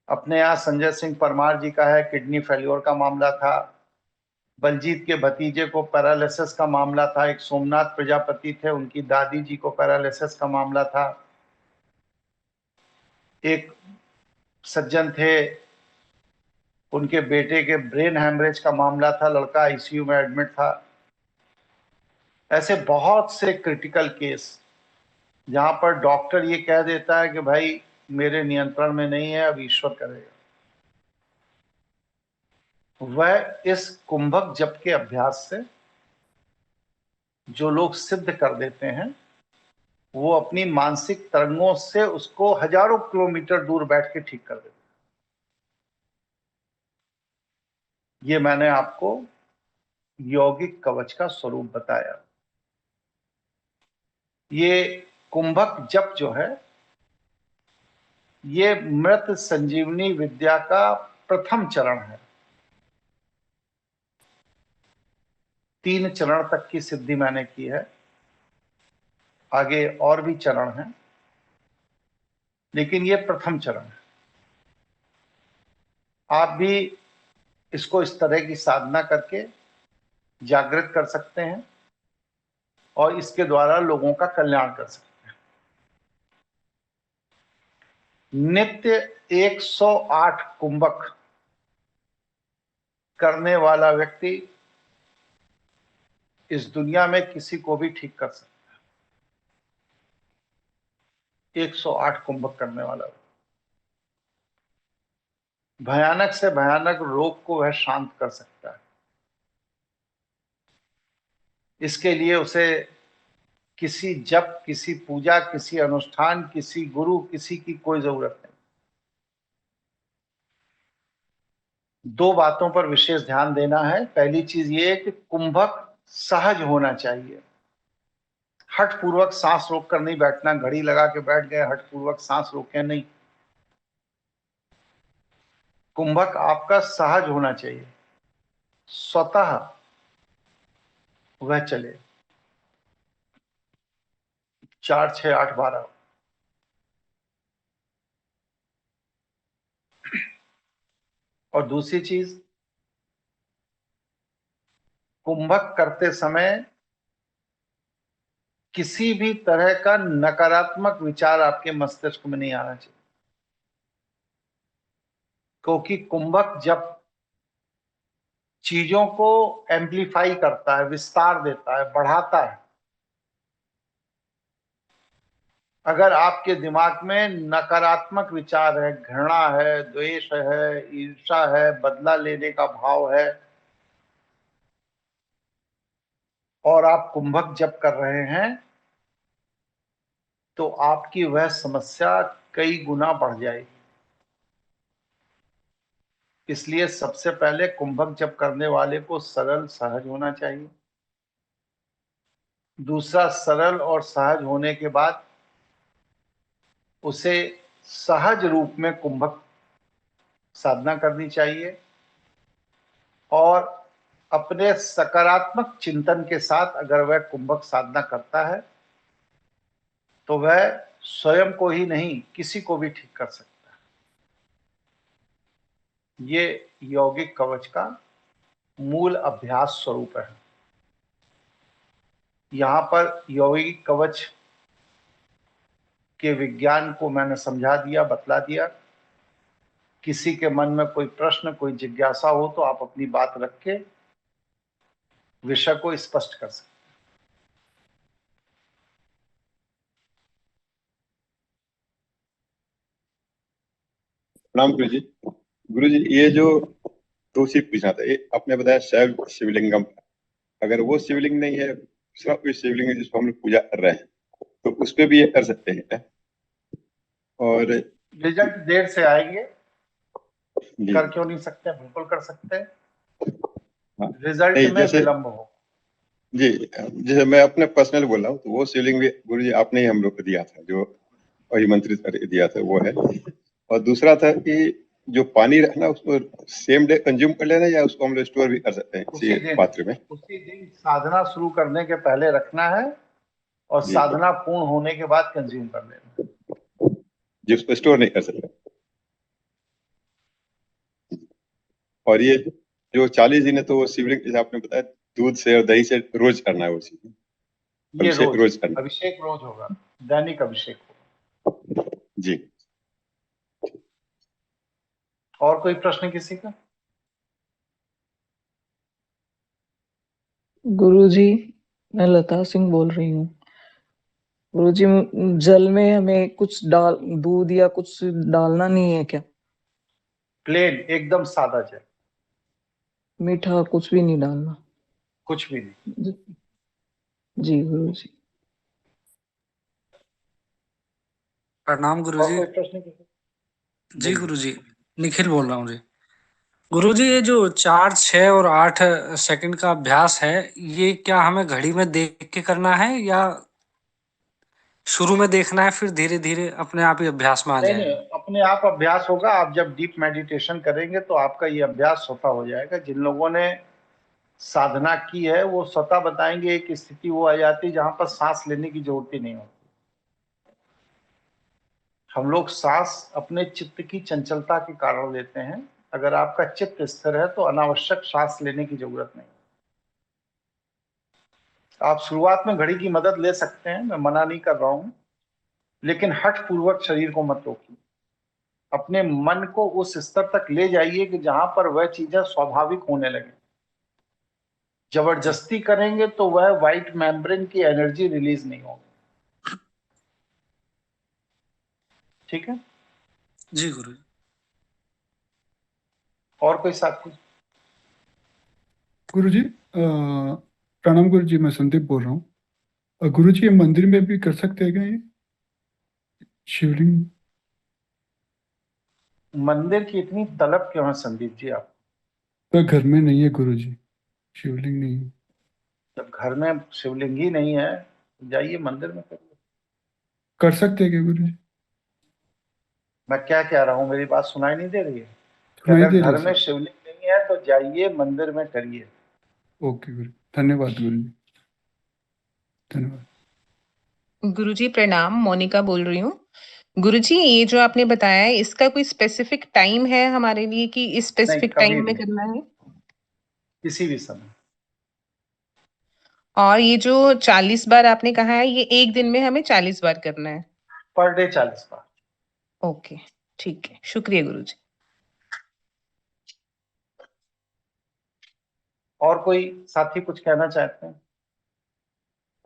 अपने यहाँ संजय सिंह परमार जी का है, किडनी फेल्योर का मामला था। बलजीत के भतीजे को पैरालिसिस का मामला था। एक सोमनाथ प्रजापति थे, उनकी दादी जी को पैरालिसिस का मामला था। एक सज्जन थे, उनके बेटे के ब्रेन हैमरेज का मामला था, लड़का आईसीयू में एडमिट था। ऐसे बहुत से क्रिटिकल केस जहां पर डॉक्टर ये कह देता है कि भाई मेरे नियंत्रण में नहीं है, अब ईश्वर करेगा। वह इस कुंभक जप के अभ्यास से जो लोग सिद्ध कर देते हैं, वो अपनी मानसिक तरंगों से उसको हजारों किलोमीटर दूर बैठ के ठीक कर देते हैं। ये मैंने आपको यौगिक कवच का स्वरूप बताया। ये कुंभक जप जो है, ये मृत संजीवनी विद्या का प्रथम चरण है। 3 चरण तक की सिद्धि मैंने की है, आगे और भी चरण हैं, लेकिन ये प्रथम चरण है। आप भी इसको इस तरह की साधना करके जागृत कर सकते हैं और इसके द्वारा लोगों का कल्याण कर सकते हैं। नित्य 108 कुंभक करने वाला व्यक्ति इस दुनिया में किसी को भी ठीक कर सकता है। 108 कुंभक करने वाला, भयानक से भयानक रोग को वह शांत कर सकता है। इसके लिए उसे किसी जप, किसी पूजा, किसी अनुष्ठान, किसी गुरु, किसी की कोई जरूरत नहीं। 2 बातों पर विशेष ध्यान देना है। पहली चीज ये है कि कुंभक सहज होना चाहिए। हठ पूर्वक सांस रोककर नहीं बैठना, घड़ी लगा के बैठ गए, हठ पूर्वक सांस रोके नहीं। कुंभक आपका सहज होना चाहिए, स्वतः वह चले। 4, 6, 8, 12। और दूसरी चीज, कुंभक करते समय किसी भी तरह का नकारात्मक विचार आपके मस्तिष्क में नहीं आना चाहिए, क्योंकि कुंभक जब चीजों को एम्प्लीफाई करता है, विस्तार देता है, बढ़ाता है। अगर आपके दिमाग में नकारात्मक विचार है, घृणा है, द्वेष है, ईर्ष्या है, बदला लेने का भाव है, और आप कुंभक जप कर रहे हैं, तो आपकी वह समस्या कई गुना बढ़ जाएगी। इसलिए सबसे पहले कुंभक जप करने वाले को सरल सहज होना चाहिए। दूसरा, सरल और सहज होने के बाद उसे सहज रूप में कुंभक साधना करनी चाहिए और अपने सकारात्मक चिंतन के साथ अगर वह कुंभक साधना करता है तो वह स्वयं को ही नहीं किसी को भी ठीक कर सकता है। ये यौगिक कवच का मूल अभ्यास स्वरूप है। यहाँ पर यौगिक कवच के विज्ञान को मैंने समझा दिया, बतला दिया। किसी के मन में कोई प्रश्न, कोई जिज्ञासा हो तो आप अपनी बात रख के विषय को स्पष्ट कर सकते। प्रणाम गुरु जी। गुरु जी, ये जो दो चीज पूछना था, ये आपने बताया शैव शिवलिंगम, अगर वो शिवलिंग नहीं है, दूसरा कोई शिवलिंग है जिसको हम लोग पूजा कर रहे हैं, तो उस पे भी ये कर सकते हैं क्या? और रिजल्ट देर से आएंगे, जी, कर क्यों नहीं सकते? बिल्कुल कर सकते हैं। हाँ, रिजल्ट नहीं, में जैसे विलंब हो। जी, जैसे मैं अपने पर्सनल बोल रहा हूँ, तो वो शिवलिंग भी गुरु जी आपने ही हम लोग को दिया था, जो अभिमंत्रित दिया था वो है। और दूसरा था कि जो पानी रखना उसको सेम डे कंज्यूम कर लेना, या उसको हम लोग स्टोर भी कर सकते हैं उसी किसी दिन पात्र में? उसी दिन साधना शुरू करने के पहले रखना है और जी, साधना पूर्ण होने के बाद कंज्यूम कर लेना। जी, उसको स्टोर नहीं कर सकते। और ये जो 40 दिन है, तो वो शिवलिंग जैसे आपने बताया दूध से और दही से रोज करना है, वो चीज ये अभिषेक रोज करना अभिषेक रोज होगा, दैनिक अभिषेक होगा। जी। और कोई प्रश्न किसी का? गुरुजी, मैं लता सिंह बोल रही हूँ। गुरुजी, जल में हमें कुछ दूध या कुछ डालना नहीं है क्या? प्लेन, एकदम सादा जल, मीठा कुछ भी नहीं डालना? कुछ भी नहीं। जी गुरुजी। प्रणाम और गुरुजी। कोई प्रश्न किसी? जी बोलिए। गुरुजी, निखिल बोल रहा हूँ जी। गुरुजी, ये जो 4, 6 और 8 सेकंड का अभ्यास है, ये क्या हमें घड़ी में देख के करना है या शुरू में देखना है, फिर धीरे धीरे अपने आप ही अभ्यास में आ नहीं, जाएगा? अपने आप अभ्यास होगा। आप जब डीप मेडिटेशन करेंगे तो आपका ये अभ्यास स्वतः हो जाएगा। जिन लोगों ने साधना की है वो स्वतः बताएंगे, एक स्थिति वो आ जाती है जहां पर सांस लेने की जरूरत ही नहीं होती। हम लोग सांस अपने चित्त की चंचलता के कारण लेते हैं। अगर आपका चित्त स्थिर है तो अनावश्यक सांस लेने की जरूरत नहीं। आप शुरुआत में घड़ी की मदद ले सकते हैं, मैं मना नहीं कर रहा हूं, लेकिन हठ पूर्वक शरीर को मत रोकिए। अपने मन को उस स्तर तक ले जाइए कि जहां पर वह चीजें स्वाभाविक होने लगे। जबरदस्ती करेंगे तो वह व्हाइट मेम्ब्रेन की एनर्जी रिलीज नहीं होगी। ठीक है जी गुरु। और कोई साथी? गुरुजी, प्रणाम गुरुजी, मैं संदीप बोल रहा हूँ। गुरुजी, ये मंदिर में भी कर सकते हैं क्या ये शिवलिंग? मंदिर की इतनी तलब क्यों है संदीप जी आप? तो घर में नहीं है गुरुजी, शिवलिंग नहीं है। जब घर में शिवलिंग ही नहीं है तो जाइए मंदिर में करिए। कर सकते हैं क्या गुरुजी? मैं क्या कह रहा हूँ, मेरी बात सुनाई नहीं दे रही है? कि सुनाई अगर दे रहा घर है में सर। शिवलिंग नहीं है तो जाइए मंदिर में करिए। ओके गुरु, धन्यवाद गुरुजी, धन्यवाद। गुरुजी प्रणाम, मोनिका बोल रही हूँ। गुरुजी, ये जो आपने बताया है, इसका कोई स्पेसिफिक टाइम है हमारे लिए कि इस नहीं, स्पेसिफिक कभी टाइम में भी, करना है? किसी भी समय। और ये जो 40 बार आपने कहा है, ये एक दिन में हमें 40 बार करना है? पर डे 40 बार। ओके, ठीक है, शुक्रिया गुरुजी। और कोई साथी कुछ कहना चाहते हैं?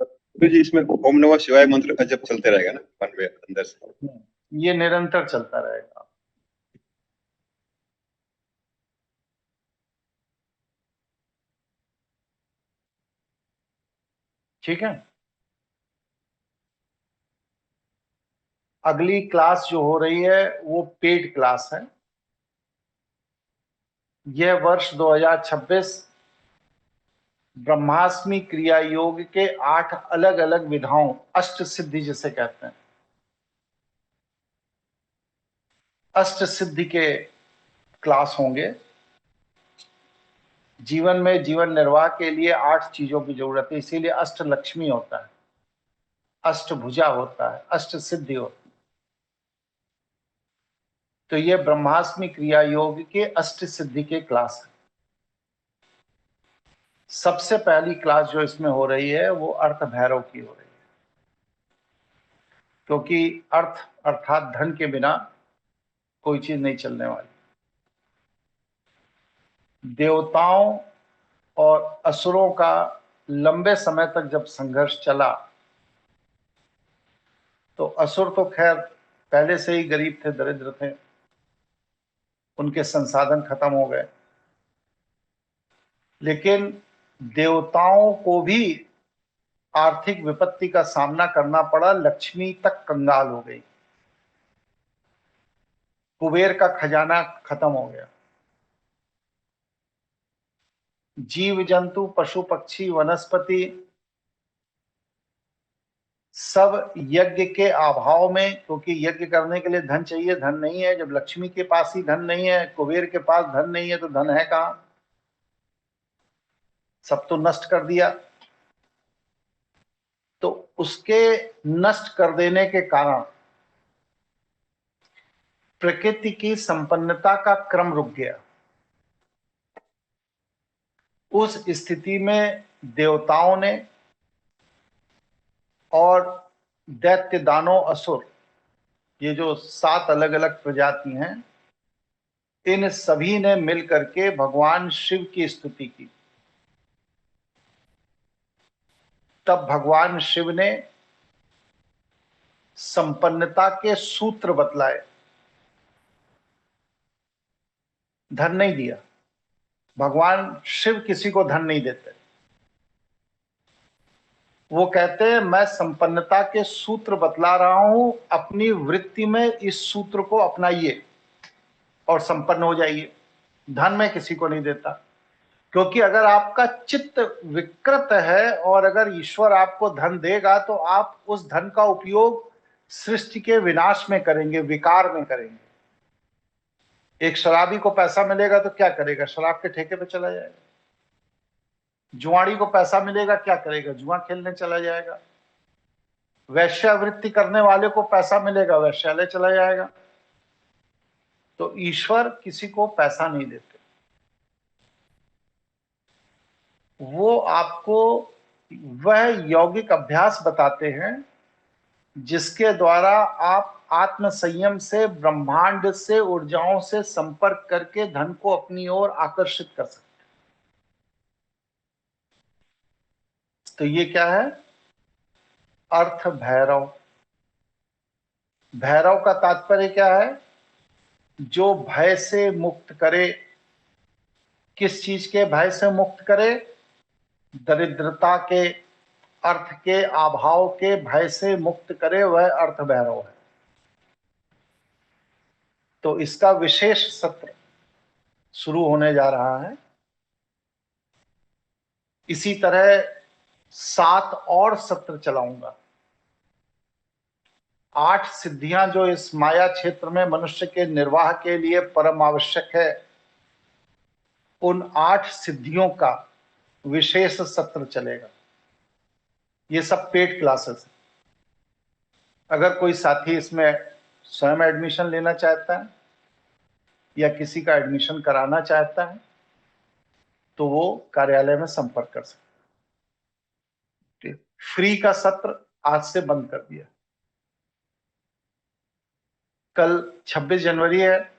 गुरु जी, इसमें ओम नमः शिवाय मंत्र का जप चलते रहेगा ना मन में अंदर से? ये निरंतर चलता रहेगा। ठीक है। अगली क्लास जो हो रही है वो पेड क्लास है। यह वर्ष 2026 ब्रह्मास्मि क्रिया योग के 8 अलग अलग विधाओं, अष्ट सिद्धि जिसे कहते हैं, अष्ट सिद्धि के क्लास होंगे। जीवन में जीवन निर्वाह के लिए 8 चीजों की जरूरत है, इसीलिए अष्ट लक्ष्मी होता है, अष्टभुजा होता है, अष्ट सिद्धि होती है। तो ये ब्रह्मास्मि क्रिया योग के अष्ट सिद्धि के क्लास है। सबसे पहली क्लास जो इसमें हो रही है वो अर्थ भैरव की हो रही है, क्योंकि अर्थ अर्थात धन के बिना कोई चीज नहीं चलने वाली। देवताओं और असुरों का लंबे समय तक जब संघर्ष चला तो असुर तो खैर पहले से ही गरीब थे, दरिद्र थे, उनके संसाधन खत्म हो गए, लेकिन देवताओं को भी आर्थिक विपत्ति का सामना करना पड़ा। लक्ष्मी तक कंगाल हो गई, कुबेर का खजाना खत्म हो गया, जीव जंतु पशु पक्षी वनस्पति सब यज्ञ के अभाव में, क्योंकि यज्ञ करने के लिए धन चाहिए, धन नहीं है। जब लक्ष्मी के पास ही धन नहीं है, कुबेर के पास धन नहीं है, तो धन है कहां? सब तो नष्ट कर दिया। तो उसके नष्ट कर देने के कारण प्रकृति की संपन्नता का क्रम रुक गया। उस स्थिति में देवताओं ने और दैत्य दानव असुर, ये जो 7 अलग अलग प्रजाति हैं, इन सभी ने मिलकर के भगवान शिव की स्तुति की। तब भगवान शिव ने संपन्नता के सूत्र बतलाए। धन नहीं दिया, भगवान शिव किसी को धन नहीं देते। वो कहते हैं मैं संपन्नता के सूत्र बतला रहा हूं, अपनी वृत्ति में इस सूत्र को अपनाइए और संपन्न हो जाइए। धन मैं किसी को नहीं देता, क्योंकि अगर आपका चित्त विकृत है और अगर ईश्वर आपको धन देगा तो आप उस धन का उपयोग सृष्टि के विनाश में करेंगे, विकार में करेंगे। एक शराबी को पैसा मिलेगा तो क्या करेगा? शराब के ठेके पे चला जाएगा। जुआड़ी को पैसा मिलेगा, क्या करेगा? जुआ खेलने चला जाएगा। वैश्यावृत्ति करने वाले को पैसा मिलेगा, वैश्यालय चला जाएगा। तो ईश्वर किसी को पैसा नहीं देते, वो आपको वह यौगिक अभ्यास बताते हैं जिसके द्वारा आप आत्म संयम से, ब्रह्मांड से, ऊर्जाओं से संपर्क करके धन को अपनी ओर आकर्षित कर सकते हैं। तो ये क्या है? अर्थ भैरव। भैरव का तात्पर्य क्या है? जो भय से मुक्त करे। किस चीज के भय से मुक्त करे? दरिद्रता के, अर्थ के अभाव के भय से मुक्त करे, वह अर्थ भैरव है। तो इसका विशेष सत्र शुरू होने जा रहा है। इसी तरह 7 और सत्र चलाऊंगा। 8 सिद्धियां जो इस माया क्षेत्र में मनुष्य के निर्वाह के लिए परम आवश्यक है, उन 8 सिद्धियों का विशेष सत्र चलेगा। ये सब पेड क्लासेस है। अगर कोई साथी इसमें स्वयं एडमिशन लेना चाहता है या किसी का एडमिशन कराना चाहता है तो वो कार्यालय में संपर्क कर सकता है। फ्री का सत्र आज से बंद कर दिया। कल 26 जनवरी है।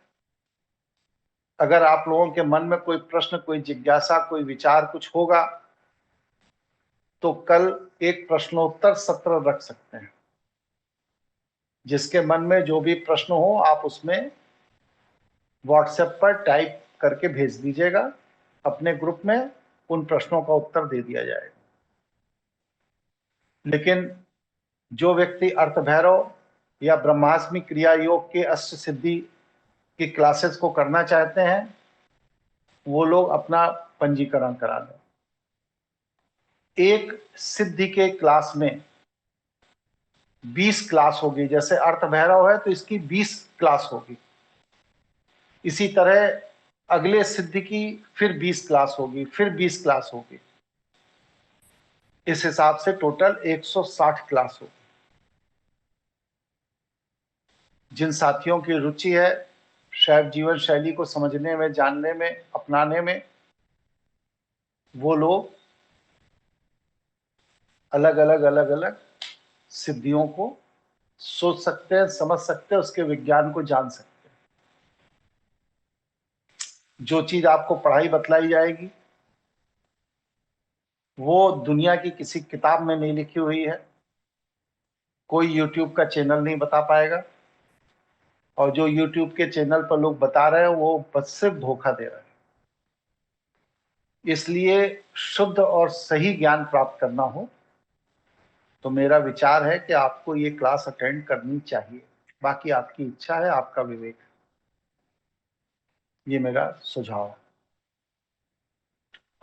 अगर आप लोगों के मन में कोई प्रश्न, कोई जिज्ञासा, कोई विचार कुछ होगा तो कल एक प्रश्नोत्तर सत्र रख सकते हैं। जिसके मन में जो भी प्रश्न हो आप उसमें व्हाट्सएप पर टाइप करके भेज दीजिएगा। अपने ग्रुप में उन प्रश्नों का उत्तर दे दिया जाएगा। लेकिन जो व्यक्ति अर्थ भैरव या ब्रह्मास्मि क्रिया योग के अष्ट सिद्धि की क्लासेस को करना चाहते हैं वो लोग अपना पंजीकरण करा लें। एक सिद्धि के क्लास में 20 क्लास होगी। जैसे अर्थ भैरव है तो इसकी 20 क्लास होगी। इसी तरह अगले सिद्धि की फिर 20 क्लास होगी, फिर 20 क्लास होगी। इस हिसाब से टोटल 160 क्लास होगी। जिन साथियों की रुचि है शैव जीवन शैली को समझने में, जानने में, अपनाने में, वो लोग अलग अलग सिद्धियों को सोच सकते हैं, समझ सकते हैं, उसके विज्ञान को जान सकते हैं। जो चीज आपको पढ़ाई बतलाई जाएगी वो दुनिया की किसी किताब में नहीं लिखी हुई है, कोई यूट्यूब का चैनल नहीं बता पाएगा, और जो यूट्यूब के चैनल पर लोग बता रहे हैं वो बस सिर्फ धोखा दे रहे हैं। इसलिए शुद्ध और सही ज्ञान प्राप्त करना हो तो मेरा विचार है कि आपको ये क्लास अटेंड करनी चाहिए। बाकी आपकी इच्छा है, आपका विवेक है। ये मेरा सुझाव है।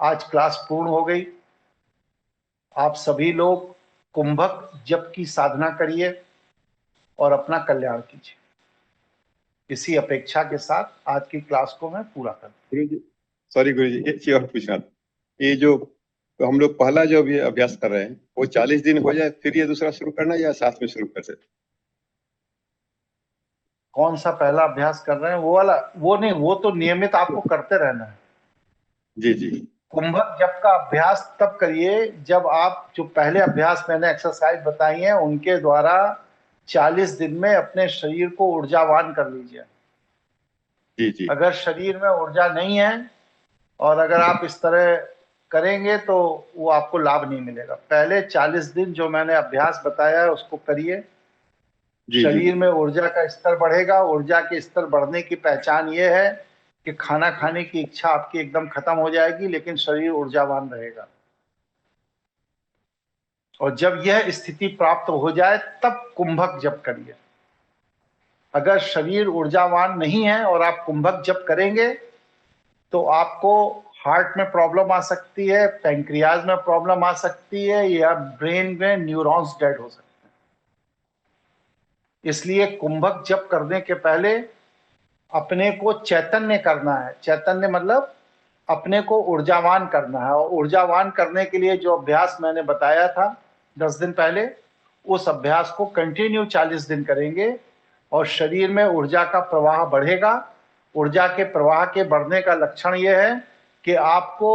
आज क्लास पूर्ण हो गई। आप सभी लोग कुंभक जप की साधना करिए और अपना कल्याण कीजिए। इसी अपेक्षा के साथ आज की क्लास को मैं पूरा कर दूं। गुरु जी, सॉरी गुरु जी, एक चीज और पूछना था। ये जो हम लोग पहला जो अभी अभ्यास कर रहे हैं वो 40 दिन हो जाए फिर ये दूसरा शुरू करना या साथ में शुरू कर सकते? कौन सा पहला अभ्यास कर रहे हैं? वो वाला? वो नहीं, वो तो नियमित आपको करते रहना है। जी जी। कुंभक जप का अभ्यास तब करिए जब आप जो पहले अभ्यास मैंने एक्सरसाइज बताई है उनके द्वारा 40 दिन में अपने शरीर को ऊर्जावान कर लीजिए। जी जी। अगर शरीर में ऊर्जा नहीं है और अगर आप इस तरह करेंगे तो वो आपको लाभ नहीं मिलेगा। पहले 40 दिन जो मैंने अभ्यास बताया है उसको करिए। शरीर में ऊर्जा का स्तर बढ़ेगा। ऊर्जा के स्तर बढ़ने की पहचान ये है कि खाना खाने की इच्छा आपकी एकदम खत्म हो जाएगी लेकिन शरीर ऊर्जावान रहेगा। और जब यह स्थिति प्राप्त हो जाए तब कुंभक जप करिए। अगर शरीर ऊर्जावान नहीं है और आप कुंभक जप करेंगे तो आपको हार्ट में प्रॉब्लम आ सकती है, पैंक्रियाज में प्रॉब्लम आ सकती है, या ब्रेन में न्यूरॉन्स डेड हो सकते हैं। इसलिए कुंभक जप करने के पहले अपने को चैतन्य करना है। चैतन्य मतलब अपने को ऊर्जावान करना है। और ऊर्जावान करने के लिए जो अभ्यास मैंने बताया था 10 दिन पहले, उस अभ्यास को कंटिन्यू 40 दिन करेंगे और शरीर में ऊर्जा का प्रवाह बढ़ेगा। ऊर्जा के प्रवाह के बढ़ने का लक्षण यह है कि आपको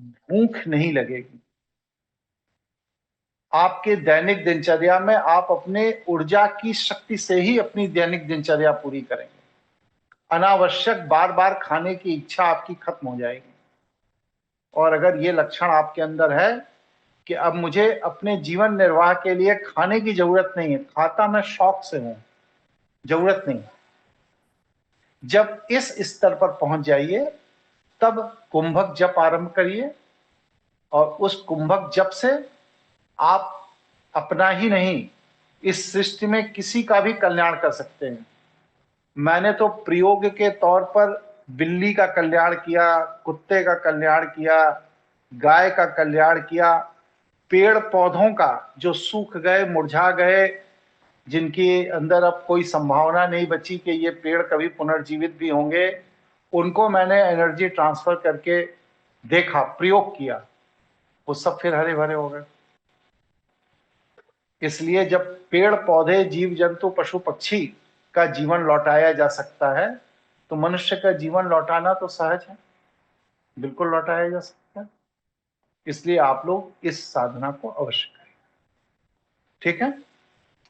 भूख नहीं लगेगी। आपके दैनिक दिनचर्या में आप अपने ऊर्जा की शक्ति से ही अपनी दैनिक दिनचर्या पूरी करेंगे। अनावश्यक बार बार खाने की इच्छा आपकी खत्म हो जाएगी। और अगर ये लक्षण आपके अंदर है कि अब मुझे अपने जीवन निर्वाह के लिए खाने की जरूरत नहीं है, खाता मैं शौक से हूं, जरूरत नहीं, जब इस स्तर पर पहुंच जाइए तब कुंभक जप आरंभ करिए। और उस कुंभक जप से आप अपना ही नहीं, इस सृष्टि में किसी का भी कल्याण कर सकते हैं। मैंने तो प्रयोग के तौर पर बिल्ली का कल्याण किया, कुत्ते का कल्याण किया, गाय का कल्याण किया, पेड़ पौधों का जो सूख गए, मुरझा गए, जिनके अंदर अब कोई संभावना नहीं बची कि ये पेड़ कभी पुनर्जीवित भी होंगे, उनको मैंने एनर्जी ट्रांसफर करके देखा, प्रयोग किया, वो सब फिर हरे भरे हो गए। इसलिए जब पेड़ पौधे, जीव जंतु, पशु पक्षी का जीवन लौटाया जा सकता है तो मनुष्य का जीवन लौटाना तो सहज है, बिल्कुल लौटाया जा सकता है। इसलिए आप लोग इस साधना को अवश्य करें। ठीक है,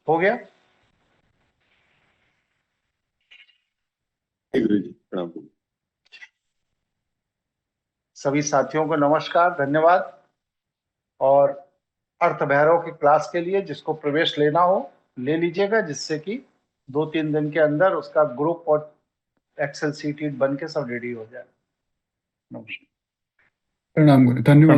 हो गया? गुरु जी प्रणाम। सभी साथियों को नमस्कार, धन्यवाद। और अर्थ भैरव की क्लास के लिए जिसको प्रवेश लेना हो ले लीजिएगा, जिससे कि 2-3 दिन के अंदर उसका ग्रुप और एक्सेल सीट बन के सब रेडी हो जाए। नमस्कार। प्रणाम गुरु, धन्यवाद।